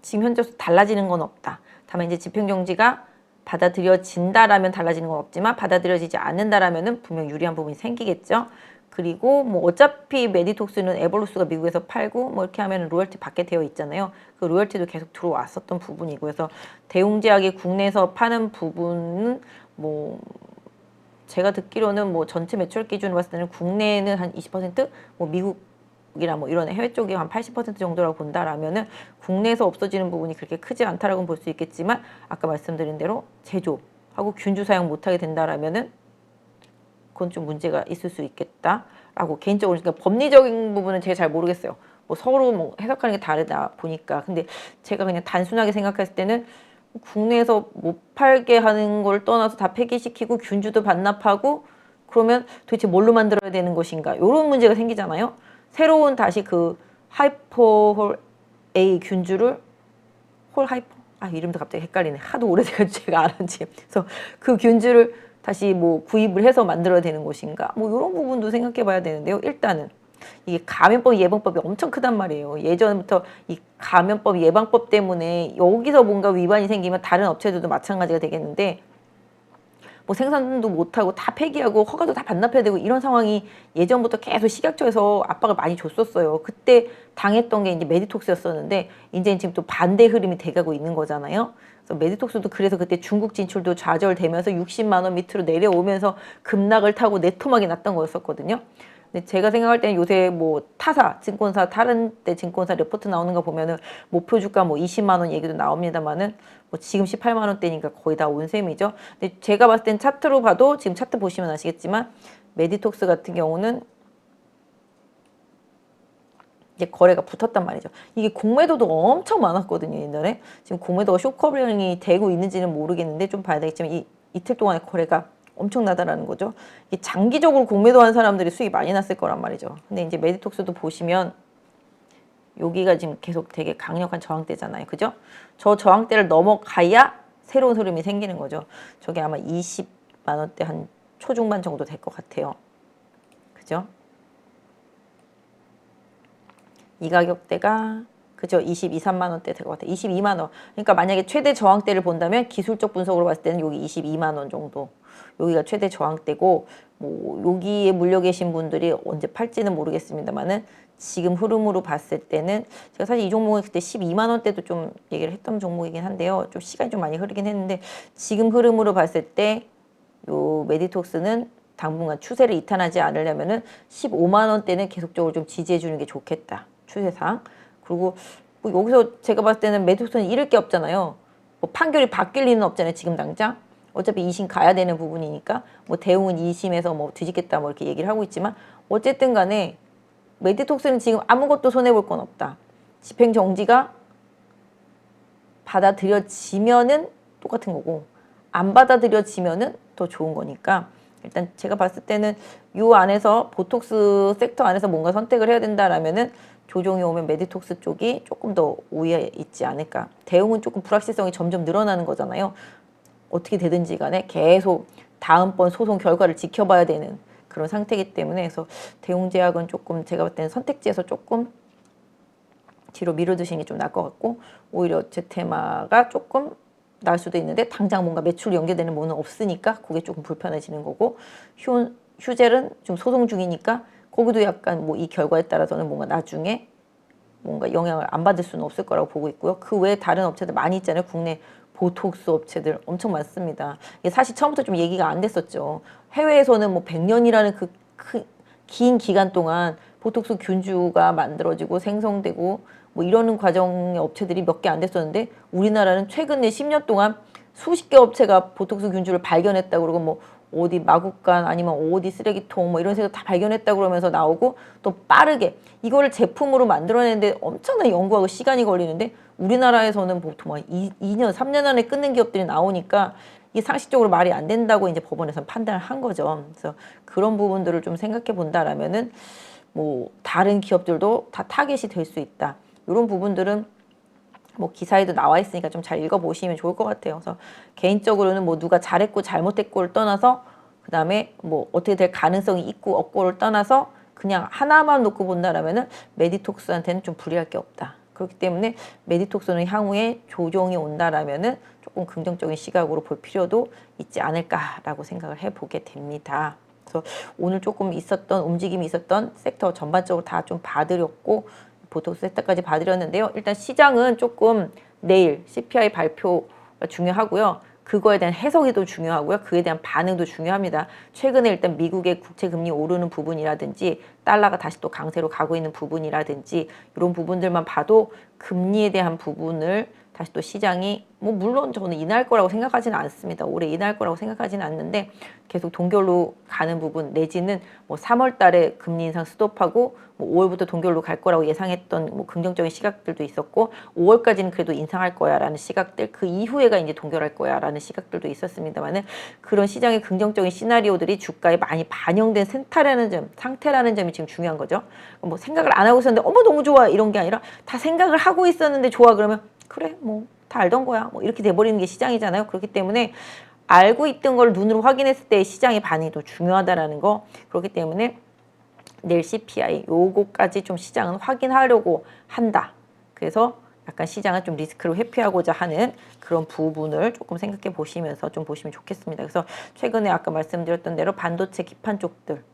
지금 현재 달라지는 건 없다. 다만 이제 집행정지가 받아들여진다라면 달라지는 건 없지만 받아들여지지 않는다라면은 분명 유리한 부분이 생기겠죠. 그리고 뭐 어차피 메디톡스는 에볼루스가 미국에서 팔고 뭐 이렇게 하면 로열티 받게 되어 있잖아요. 그 로열티도 계속 들어왔었던 부분이고 그래서 대웅제약이 국내에서 파는 부분은 뭐 제가 듣기로는 뭐 전체 매출 기준으로 봤을 때는 국내에는 한 20%, 뭐 미국이나 뭐 이런 해외 쪽이 한 80% 정도라고 본다라면은 국내에서 없어지는 부분이 그렇게 크지 않다라고 볼 수 있겠지만 아까 말씀드린 대로 제조하고 균주 사용 못하게 된다라면은 그건 좀 문제가 있을 수 있겠다라고 개인적으로 그러니까 법리적인 부분은 제가 잘 모르겠어요. 뭐 서로 뭐 해석하는 게 다르다 보니까 근데 제가 그냥 단순하게 생각했을 때는 국내에서 못 팔게 하는 걸 떠나서 다 폐기시키고 균주도 반납하고 그러면 도대체 뭘로 만들어야 되는 것인가 이런 문제가 생기잖아요. 새로운 다시 그 하이퍼홀 A 균주를 홀 하이퍼 이름도 갑자기 헷갈리네. 하도 오래돼가지고 제가 안 한지. 그래서 그 균주를 다시 뭐 구입을 해서 만들어야 되는 것인가? 뭐 이런 부분도 생각해 봐야 되는데요. 일단은 이게 감염법 예방법이 엄청 크단 말이에요. 예전부터 이 감염법 예방법 때문에 여기서 뭔가 위반이 생기면 다른 업체들도 마찬가지가 되겠는데 뭐 생산도 못하고 다 폐기하고 허가도 다 반납해야 되고 이런 상황이 예전부터 계속 식약처에서 압박을 많이 줬었어요. 그때 당했던 게 이제 메디톡스였었는데 이제 지금 또 반대 흐름이 돼가고 있는 거잖아요. 그래서 메디톡스도 그래서 그때 중국 진출도 좌절되면서 60만 원 밑으로 내려오면서 급락을 타고 네토막이 났던 거였었거든요. 근데 제가 생각할 때는 요새 뭐 타사 증권사 다른 때 증권사 레포트 나오는 거 보면은 목표 주가 뭐 20만 원 얘기도 나옵니다만은 뭐 지금 18만 원대니까 거의 다 온 셈이죠. 근데 제가 봤을 땐 차트로 봐도 지금 차트 보시면 아시겠지만 메디톡스 같은 경우는 이제 거래가 붙었단 말이죠. 이게 공매도도 엄청 많았거든요, 옛날에. 지금 공매도가 쇼커블링이 되고 있는지는 모르겠는데 좀 봐야 되겠지만 이 이틀 동안의 거래가 엄청나다라는 거죠. 이게 장기적으로 공매도한 사람들이 수익이 많이 났을 거란 말이죠. 근데 이제 메디톡스도 보시면 여기가 지금 계속 되게 강력한 저항대잖아요. 그죠? 저 저항대를 넘어가야 새로운 흐름이 생기는 거죠. 저게 아마 20만 원대 한 초중반 정도 될 것 같아요. 그죠? 이 가격대가 그죠? 22, 3만 원대 될 것 같아요. 22만 원. 그러니까 만약에 최대 저항대를 본다면 기술적 분석으로 봤을 때는 여기 22만 원 정도. 여기가 최대 저항대고 뭐 여기에 물려 계신 분들이 언제 팔지는 모르겠습니다만은 지금 흐름으로 봤을 때는 제가 사실 이 종목은 그때 12만 원대도 좀 얘기를 했던 종목이긴 한데요. 좀 시간이 좀 많이 흐르긴 했는데 지금 흐름으로 봤을 때 요 메디톡스는 당분간 추세를 이탄하지 않으려면은 15만 원대는 계속적으로 좀 지지해 주는 게 좋겠다. 추세상. 그리고 뭐 여기서 제가 봤을 때는 메디톡스는 잃을 게 없잖아요. 뭐 판결이 바뀔 리는 없잖아요. 지금 당장. 어차피 2심 가야 되는 부분이니까 뭐 대웅은 2심에서 뭐 뒤집겠다 뭐 이렇게 얘기를 하고 있지만 어쨌든 간에 메디톡스는 지금 아무것도 손해볼 건 없다. 집행정지가 받아들여지면은 똑같은 거고 안 받아들여지면은 더 좋은 거니까 일단 제가 봤을 때는 요 안에서 보톡스 섹터 안에서 뭔가 선택을 해야 된다라면은 조정이 오면 메디톡스 쪽이 조금 더 우위에 있지 않을까. 대웅은 조금 불확실성이 점점 늘어나는 거잖아요. 어떻게 되든지 간에 계속 다음번 소송 결과를 지켜봐야 되는 그런 상태이기 때문에 그래서 대웅제약은 조금 제가 볼 때는 선택지에서 조금 뒤로 밀어두시는 게 좀 나을 것 같고 오히려 제테마가 조금 나을 수도 있는데 당장 뭔가 매출 연계되는 뭐는 없으니까 그게 조금 불편해지는 거고 휴젤은 좀 소송 중이니까 거기도 약간 뭐 이 결과에 따라서는 뭔가 나중에 뭔가 영향을 안 받을 수는 없을 거라고 보고 있고요. 그 외에 다른 업체들 많이 있잖아요. 국내 보톡스 업체들 엄청 많습니다. 이게 사실 처음부터 좀 얘기가 안 됐었죠. 해외에서는 뭐 100년이라는 그 긴 기간 동안 보톡스 균주가 만들어지고 생성되고 뭐 이러는 과정의 업체들이 몇 개 안 됐었는데 우리나라는 최근에 10년 동안 수십 개 업체가 보톡스 균주를 발견했다 그러고 뭐 어디 마국간 아니면 어디 쓰레기통 뭐 이런 데서 다 발견했다 그러면서 나오고 또 빠르게 이거를 제품으로 만들어내는데 엄청난 연구하고 시간이 걸리는데 우리나라에서는 보통 막 2년, 3년 안에 끊는 기업들이 나오니까 이게 상식적으로 말이 안 된다고 이제 법원에서 판단을 한 거죠. 그래서 그런 부분들을 좀 생각해 본다라면은 뭐 다른 기업들도 다 타겟이 될 수 있다. 이런 부분들은 뭐 기사에도 나와 있으니까 좀 잘 읽어보시면 좋을 것 같아요. 그래서 개인적으로는 뭐 누가 잘했고 잘못했고를 떠나서 그 다음에 뭐 어떻게 될 가능성이 있고 없고를 떠나서 그냥 하나만 놓고 본다라면은 메디톡스한테는 좀 불리할 게 없다. 그렇기 때문에 메디톡스는 향후에 조정이 온다라면은 조금 긍정적인 시각으로 볼 필요도 있지 않을까라고 생각을 해보게 됩니다. 그래서 오늘 조금 있었던 움직임이 있었던 섹터 전반적으로 다 좀 봐드렸고 보톡스 섹터까지 봐드렸는데요. 일단 시장은 조금 내일 CPI 발표가 중요하고요. 그거에 대한 해석이 더 중요하고요. 그에 대한 반응도 중요합니다. 최근에 일단 미국의 국채 금리 오르는 부분이라든지 달러가 다시 또 강세로 가고 있는 부분이라든지 이런 부분들만 봐도 금리에 대한 부분을 다시 또 시장이 뭐 물론 저는 인하할 거라고 생각하지는 않습니다. 올해 인하할 거라고 생각하지는 않는데 계속 동결로 가는 부분 내지는 뭐 3월 달에 금리 인상 스톱하고 뭐 5월부터 동결로 갈 거라고 예상했던 뭐 긍정적인 시각들도 있었고 5월까지는 그래도 인상할 거야라는 시각들 그 이후에가 이제 동결할 거야라는 시각들도 있었습니다만은 그런 시장의 긍정적인 시나리오들이 주가에 많이 반영된 상태라는 점이 지금 중요한 거죠. 뭐 생각을 안 하고 있었는데 어머 너무 좋아 이런 게 아니라 다 생각을 하고 있었는데 좋아 그러면 그래 뭐 다 알던 거야 뭐 이렇게 돼버리는 게 시장이잖아요. 그렇기 때문에 알고 있던 걸 눈으로 확인했을 때 시장의 반응이 더 중요하다라는 거. 그렇기 때문에 내일 CPI 요거까지 좀 시장은 확인하려고 한다. 그래서 약간 시장은 좀 리스크를 회피하고자 하는 그런 부분을 조금 생각해 보시면서 좀 보시면 좋겠습니다. 그래서 최근에 아까 말씀드렸던 대로 반도체 기판 쪽들,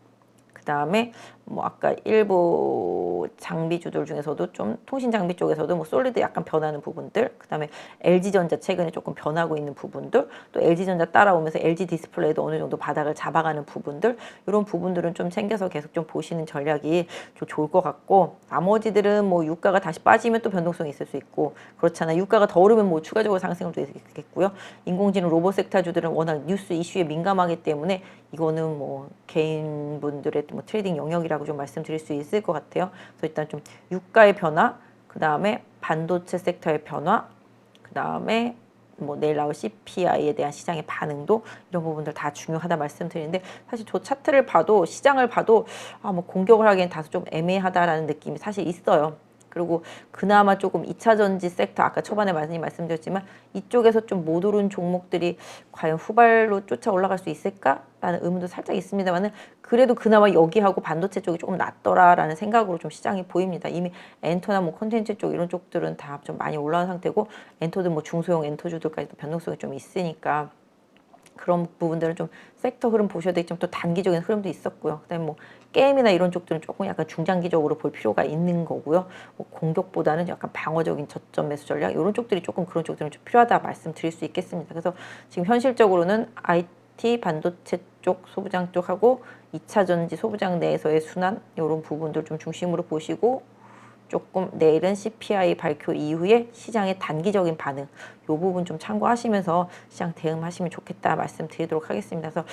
그 다음에 뭐 아까 일부 장비주들 중에서도 좀 통신 장비 쪽에서도 뭐 솔리드 약간 변하는 부분들, 그 다음에 LG전자 최근에 조금 변하고 있는 부분들, 또 LG전자 따라오면서 LG 디스플레이도 어느 정도 바닥을 잡아가는 부분들, 이런 부분들은 좀 챙겨서 계속 좀 보시는 전략이 좀 좋을 것 같고, 나머지들은 뭐 유가가 다시 빠지면 또 변동성이 있을 수 있고, 그렇잖아요. 유가가 더 오르면 뭐 추가적으로 상승도 있겠고요. 인공지능 로봇 섹터주들은 워낙 뉴스 이슈에 민감하기 때문에 이거는 뭐 개인분들의 뭐 트레이딩 영역이라고 좀 말씀드릴 수 있을 것 같아요. 그래서 일단 좀 유가의 변화, 그 다음에 반도체 섹터의 변화, 그 다음에 뭐 내일 나올 CPI에 대한 시장의 반응도, 이런 부분들 다 중요하다 말씀드리는데, 사실 저 차트를 봐도 시장을 봐도 뭐 공격을 하기엔 다소 좀 애매하다라는 느낌이 사실 있어요. 그리고 그나마 조금 2차 전지 섹터, 아까 초반에 많이 말씀드렸지만 이쪽에서 좀 못 오른 종목들이 과연 후발로 쫓아 올라갈 수 있을까라는 의문도 살짝 있습니다만은, 그래도 그나마 여기하고 반도체 쪽이 조금 낫더라라는 생각으로 좀 시장이 보입니다. 이미 엔터나 뭐 콘텐츠 쪽 이런 쪽들은 다 좀 많이 올라온 상태고, 엔터도 뭐 중소형 엔터주들까지도 변동성이 좀 있으니까 그런 부분들은 좀 섹터 흐름 보셔야 되겠지만, 또 단기적인 흐름도 있었고요. 그다음에 뭐 게임이나 이런 쪽들은 조금 약간 중장기적으로 볼 필요가 있는 거고요. 뭐 공격보다는 약간 방어적인 저점 매수 전략, 이런 쪽들이 조금, 그런 쪽들은 좀 필요하다 말씀드릴 수 있겠습니다. 그래서 지금 현실적으로는 IT 반도체 쪽 소부장 쪽하고 2차 전지 소부장 내에서의 순환, 이런 부분들 좀 중심으로 보시고, 조금 내일은 CPI 발표 이후에 시장의 단기적인 반응, 이 부분 좀 참고하시면서 시장 대응하시면 좋겠다 말씀드리도록 하겠습니다. 그래서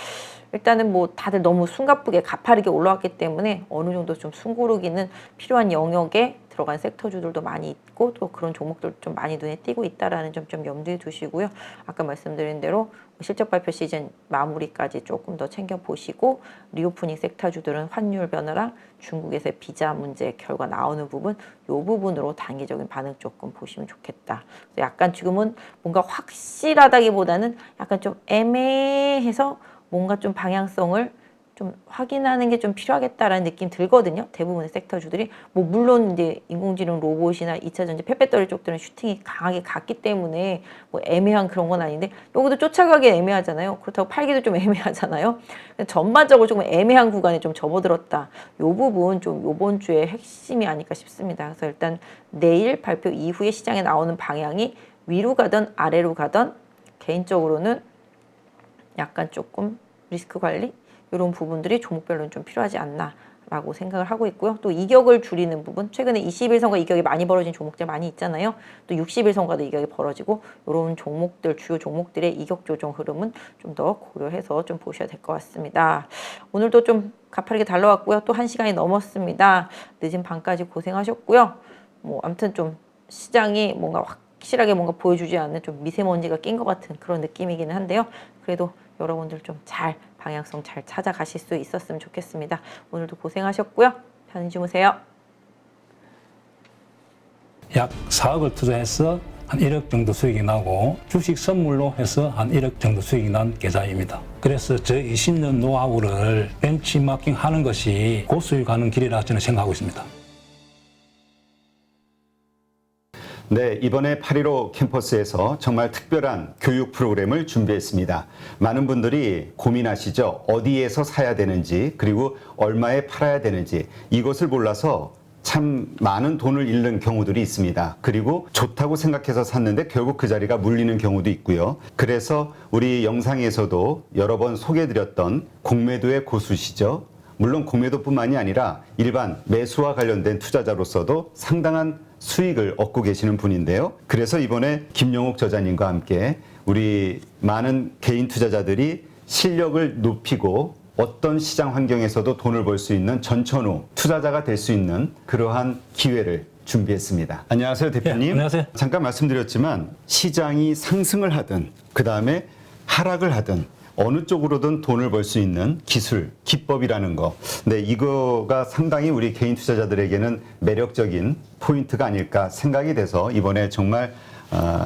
일단은 뭐 다들 너무 숨가쁘게 가파르게 올라왔기 때문에 어느 정도 좀 숨고르기는 필요한 영역에 들어간 섹터주들도 많이 있고, 또 그런 종목들도 좀 많이 눈에 띄고 있다라는 점 좀 염두에 두시고요. 아까 말씀드린 대로 실적 발표 시즌 마무리까지 조금 더 챙겨보시고, 리오프닝 섹터주들은 환율 변화랑 중국에서의 비자 문제 결과 나오는 부분, 이 부분으로 단기적인 반응 조금 보시면 좋겠다. 약간 지금은 뭔가 확실하다기보다는 약간 좀 애매해서 뭔가 좀 방향성을 좀 확인하는 게 좀 필요하겠다라는 느낌 들거든요. 대부분의 섹터주들이. 뭐 물론 이제 인공지능 로봇이나 2차 전지 폐배터리 쪽들은 슈팅이 강하게 갔기 때문에 뭐 애매한 그런 건 아닌데, 여기도 쫓아가기 애매하잖아요. 그렇다고 팔기도 좀 애매하잖아요. 전반적으로 조금 애매한 구간에 좀 접어들었다. 이 부분 좀 이번 주의 핵심이 아닐까 싶습니다. 그래서 일단 내일 발표 이후에 시장에 나오는 방향이 위로 가든 아래로 가든, 개인적으로는 약간 조금 리스크 관리, 이런 부분들이 종목별로는 좀 필요하지 않나라고 생각을 하고 있고요. 또 이격을 줄이는 부분, 최근에 21선과 이격이 많이 벌어진 종목들 많이 있잖아요. 또 61선과도 이격이 벌어지고, 이런 종목들, 주요 종목들의 이격 조정 흐름은 좀 더 고려해서 좀 보셔야 될 것 같습니다. 오늘도 좀 가파르게 달려왔고요. 또 1시간이 넘었습니다. 늦은 밤까지 고생하셨고요. 뭐 아무튼 좀 시장이 뭔가 확실하게 뭔가 보여주지 않는 좀 미세먼지가 낀 것 같은 그런 느낌이기는 한데요. 그래도 여러분들 좀 잘 방향성 잘 찾아가실 수 있었으면 좋겠습니다. 오늘도 고생하셨고요. 편히 주무세요. 약 4억을 투자해서 한 1억 정도 수익이 나고, 주식 선물로 해서 한 1억 정도 수익이 난 계좌입니다. 그래서 저 20년 노하우를 벤치마킹 하는 것이 고수익하는 길이라 저는 생각하고 있습니다. 네, 이번에 8.15 캠퍼스에서 정말 특별한 교육 프로그램을 준비했습니다. 많은 분들이 고민하시죠. 어디에서 사야 되는지, 그리고 얼마에 팔아야 되는지, 이것을 몰라서 참 많은 돈을 잃는 경우들이 있습니다. 그리고 좋다고 생각해서 샀는데 결국 그 자리가 물리는 경우도 있고요. 그래서 우리 영상에서도 여러 번 소개해드렸던 공매도의 고수시죠. 물론 공매도뿐만이 아니라 일반 매수와 관련된 투자자로서도 상당한 수익을 얻고 계시는 분인데요. 그래서 이번에 김영욱 저자님과 함께 우리 많은 개인 투자자들이 실력을 높이고 어떤 시장 환경에서도 돈을 벌 수 있는 전천후 투자자가 될 수 있는 그러한 기회를 준비했습니다. 안녕하세요, 대표님. 네, 안녕하세요. 잠깐 말씀드렸지만 시장이 상승을 하든 그 다음에 하락을 하든 어느 쪽으로든 돈을 벌 수 있는 기술, 기법이라는 거. 네, 이거가 상당히 우리 개인 투자자들에게는 매력적인 포인트가 아닐까 생각이 돼서 이번에 정말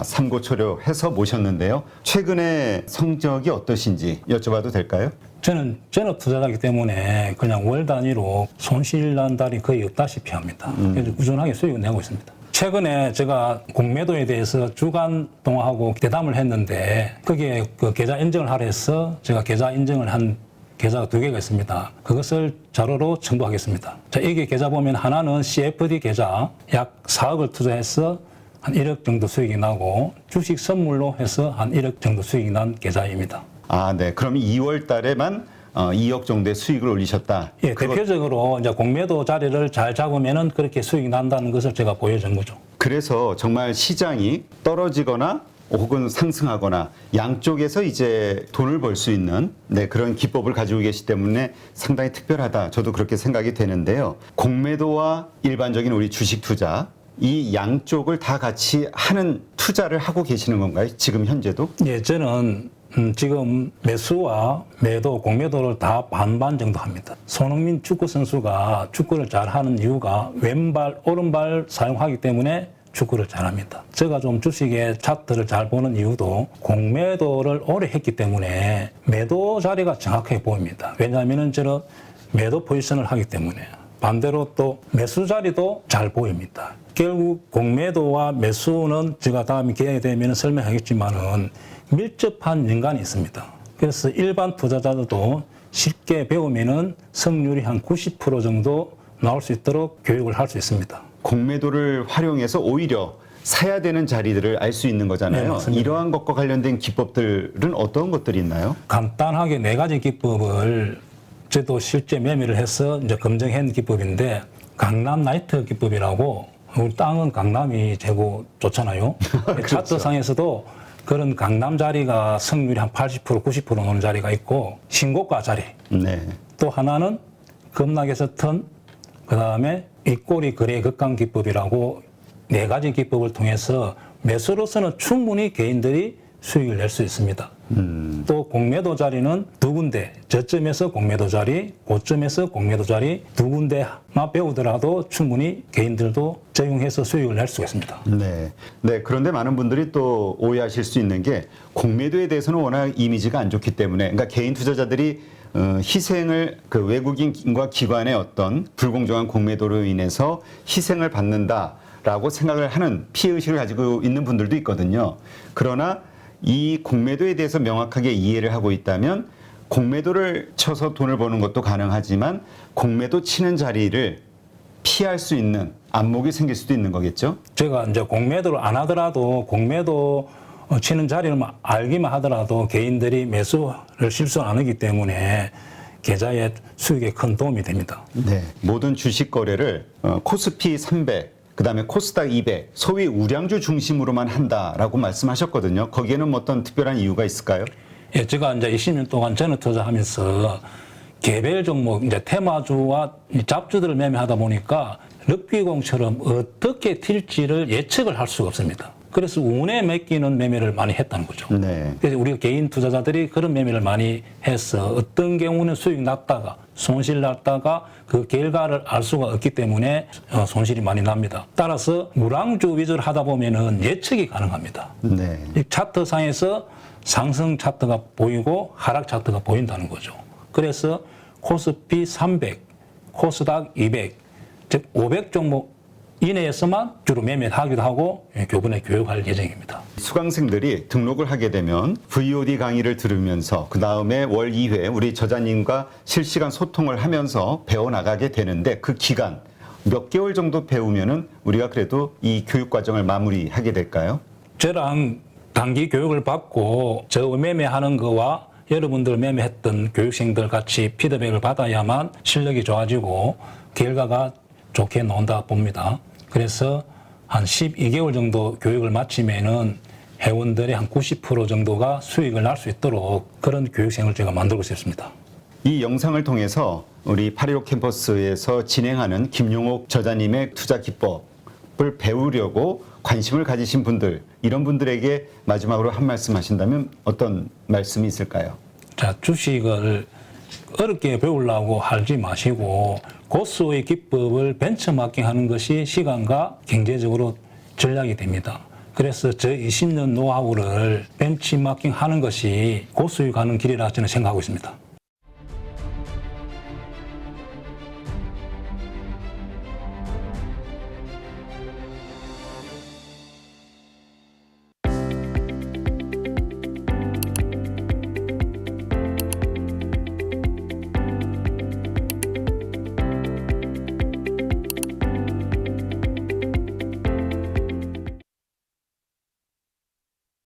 삼고초려해서 모셨는데요. 최근에 성적이 어떠신지 여쭤봐도 될까요? 저는 전업 투자자이기 때문에 그냥 월 단위로 손실 난 달이 거의 없다시피 합니다. 그래서 꾸준하게 수익을 내고 있습니다. 최근에 제가 공매도에 대해서 주간 동화하고 대담을 했는데 거기에 그 계좌 인증을 하라 해서 제가 계좌 인증을 한 계좌가 2개가 있습니다. 그것을 자료로 첨부하겠습니다. 자, 이게 계좌 보면 하나는 CFD 계좌 약 4억을 투자해서 한 1억 정도 수익이 나고 주식 선물로 해서 한 1억 정도 수익이 난 계좌입니다. 아, 네. 그럼 2월 달에만 2억 정도의 수익을 올리셨다. 예, 대표적으로 이제 공매도 자리를 잘 잡으면은 그렇게 수익이 난다는 것을 제가 보여준 거죠. 그래서 정말 시장이 떨어지거나 혹은 상승하거나 양쪽에서 이제 돈을 벌 수 있는 그런 기법을 가지고 계시기 때문에 상당히 특별하다. 저도 그렇게 생각이 되는데요. 공매도와 일반적인 우리 주식 투자 이 양쪽을 다 같이 하는 투자를 하고 계시는 건가요? 지금 현재도? 예, 저는 지금 매수와 매도, 공매도를 다 반반 정도 합니다. 손흥민 축구 선수가 축구를 잘하는 이유가 왼발, 오른발 사용하기 때문에 축구를 잘합니다. 제가 좀 주식의 차트를 잘 보는 이유도 공매도를 오래 했기 때문에 매도 자리가 정확하게 보입니다. 왜냐하면 저는 매도 포지션을 하기 때문에. 반대로 또 매수 자리도 잘 보입니다. 결국 공매도와 매수는 제가 다음에 기회가 되면 설명하겠지만은 밀접한 연관이 있습니다. 그래서 일반 투자자들도 쉽게 배우면은 성률이 한 90% 정도 나올 수 있도록 교육을 할 수 있습니다. 공매도를 활용해서 오히려 사야 되는 자리들을 알 수 있는 거잖아요. 네, 이러한 것과 관련된 기법들은 어떤 것들이 있나요? 간단하게 4가지 기법을 저도 실제 매매를 해서 이제 검증한 기법인데 강남 나이트 기법이라고 우리 땅은 강남이 최고 좋잖아요. 그렇죠. 차트상에서도 그런 강남 자리가 성률이 한 80%, 90% 나오는 자리가 있고 신고가 자리. 네. 또 하나는 급락에서 턴, 그 다음에 윗꼬리 거래 극강 기법이라고 4가지 기법을 통해서 매수로서는 충분히 개인들이 수익을 낼 수 있습니다. 또 공매도 자리는 2군데, 저점에서 공매도 자리, 고점에서 공매도 자리 2군데만 배우더라도 충분히 개인들도 적용해서 수익을 낼 수가 있습니다. 네. 네. 그런데 많은 분들이 또 오해하실 수 있는 게 공매도에 대해서는 워낙 이미지가 안 좋기 때문에 그러니까 개인 투자자들이 희생을 그 외국인과 기관의 어떤 불공정한 공매도로 인해서 희생을 받는다라고 생각을 하는 피해의식을 가지고 있는 분들도 있거든요. 그러나 이 공매도에 대해서 명확하게 이해를 하고 있다면 공매도를 쳐서 돈을 버는 것도 가능하지만 공매도 치는 자리를 피할 수 있는 안목이 생길 수도 있는 거겠죠? 제가 이제 공매도를 안 하더라도 공매도 치는 자리를 알기만 하더라도 개인들이 매수를 실수 안 하기 때문에 계좌의 수익에 큰 도움이 됩니다. 네. 모든 주식 거래를 코스피 300, 그다음에 코스닥 200, 소위 우량주 중심으로만 한다라고 말씀하셨거든요. 거기에는 뭐 어떤 특별한 이유가 있을까요? 예, 제가 이제 20년 동안 전업 투자하면서 개별 종목, 이제 테마주와 잡주들을 매매하다 보니까 럭비공처럼 어떻게 튈지를 예측을 할 수가 없습니다. 그래서 운에 맡기는 매매를 많이 했다는 거죠. 네. 그래서 우리가 개인 투자자들이 그런 매매를 많이 해서 어떤 경우는 수익 났다가 손실 났다가 그 결과를 알 수가 없기 때문에 손실이 많이 납니다. 따라서 우량주 위주로 하다 보면은 예측이 가능합니다. 네. 이 차트상에서 상승 차트가 보이고 하락 차트가 보인다는 거죠. 그래서 코스피 300, 코스닥 200, 즉 500 종목 이내에서만 주로 매매를 하기도 하고 교본에 교육할 예정입니다. 수강생들이 등록을 하게 되면 VOD 강의를 들으면서 그 다음에 월 2회 우리 저자님과 실시간 소통을 하면서 배워나가게 되는데 그 기간 몇 개월 정도 배우면은 우리가 그래도 이 교육 과정을 마무리하게 될까요? 저랑 단기 교육을 받고 저 매매하는 거와 여러분들 매매했던 교육생들 같이 피드백을 받아야만 실력이 좋아지고 결과가 좋게 나온다 봅니다. 그래서 한 12개월 정도 교육을 마치면은 회원들의 한 90% 정도가 수익을 날 수 있도록 그런 교육생을 제가 만들고 싶습니다. 이 영상을 통해서 우리 8.15 캠퍼스에서 진행하는 김용옥 저자님의 투자 기법을 배우려고 관심을 가지신 분들, 이런 분들에게 마지막으로 한 말씀 하신다면 어떤 말씀이 있을까요? 자, 주식을 어렵게 배우려고 하지 마시고 고수의 기법을 벤처마킹하는 것이 시간과 경제적으로 전략이 됩니다. 그래서 저 20년 노하우를 벤치마킹 하는 것이 고수익 가는 길이라 저는 생각하고 있습니다.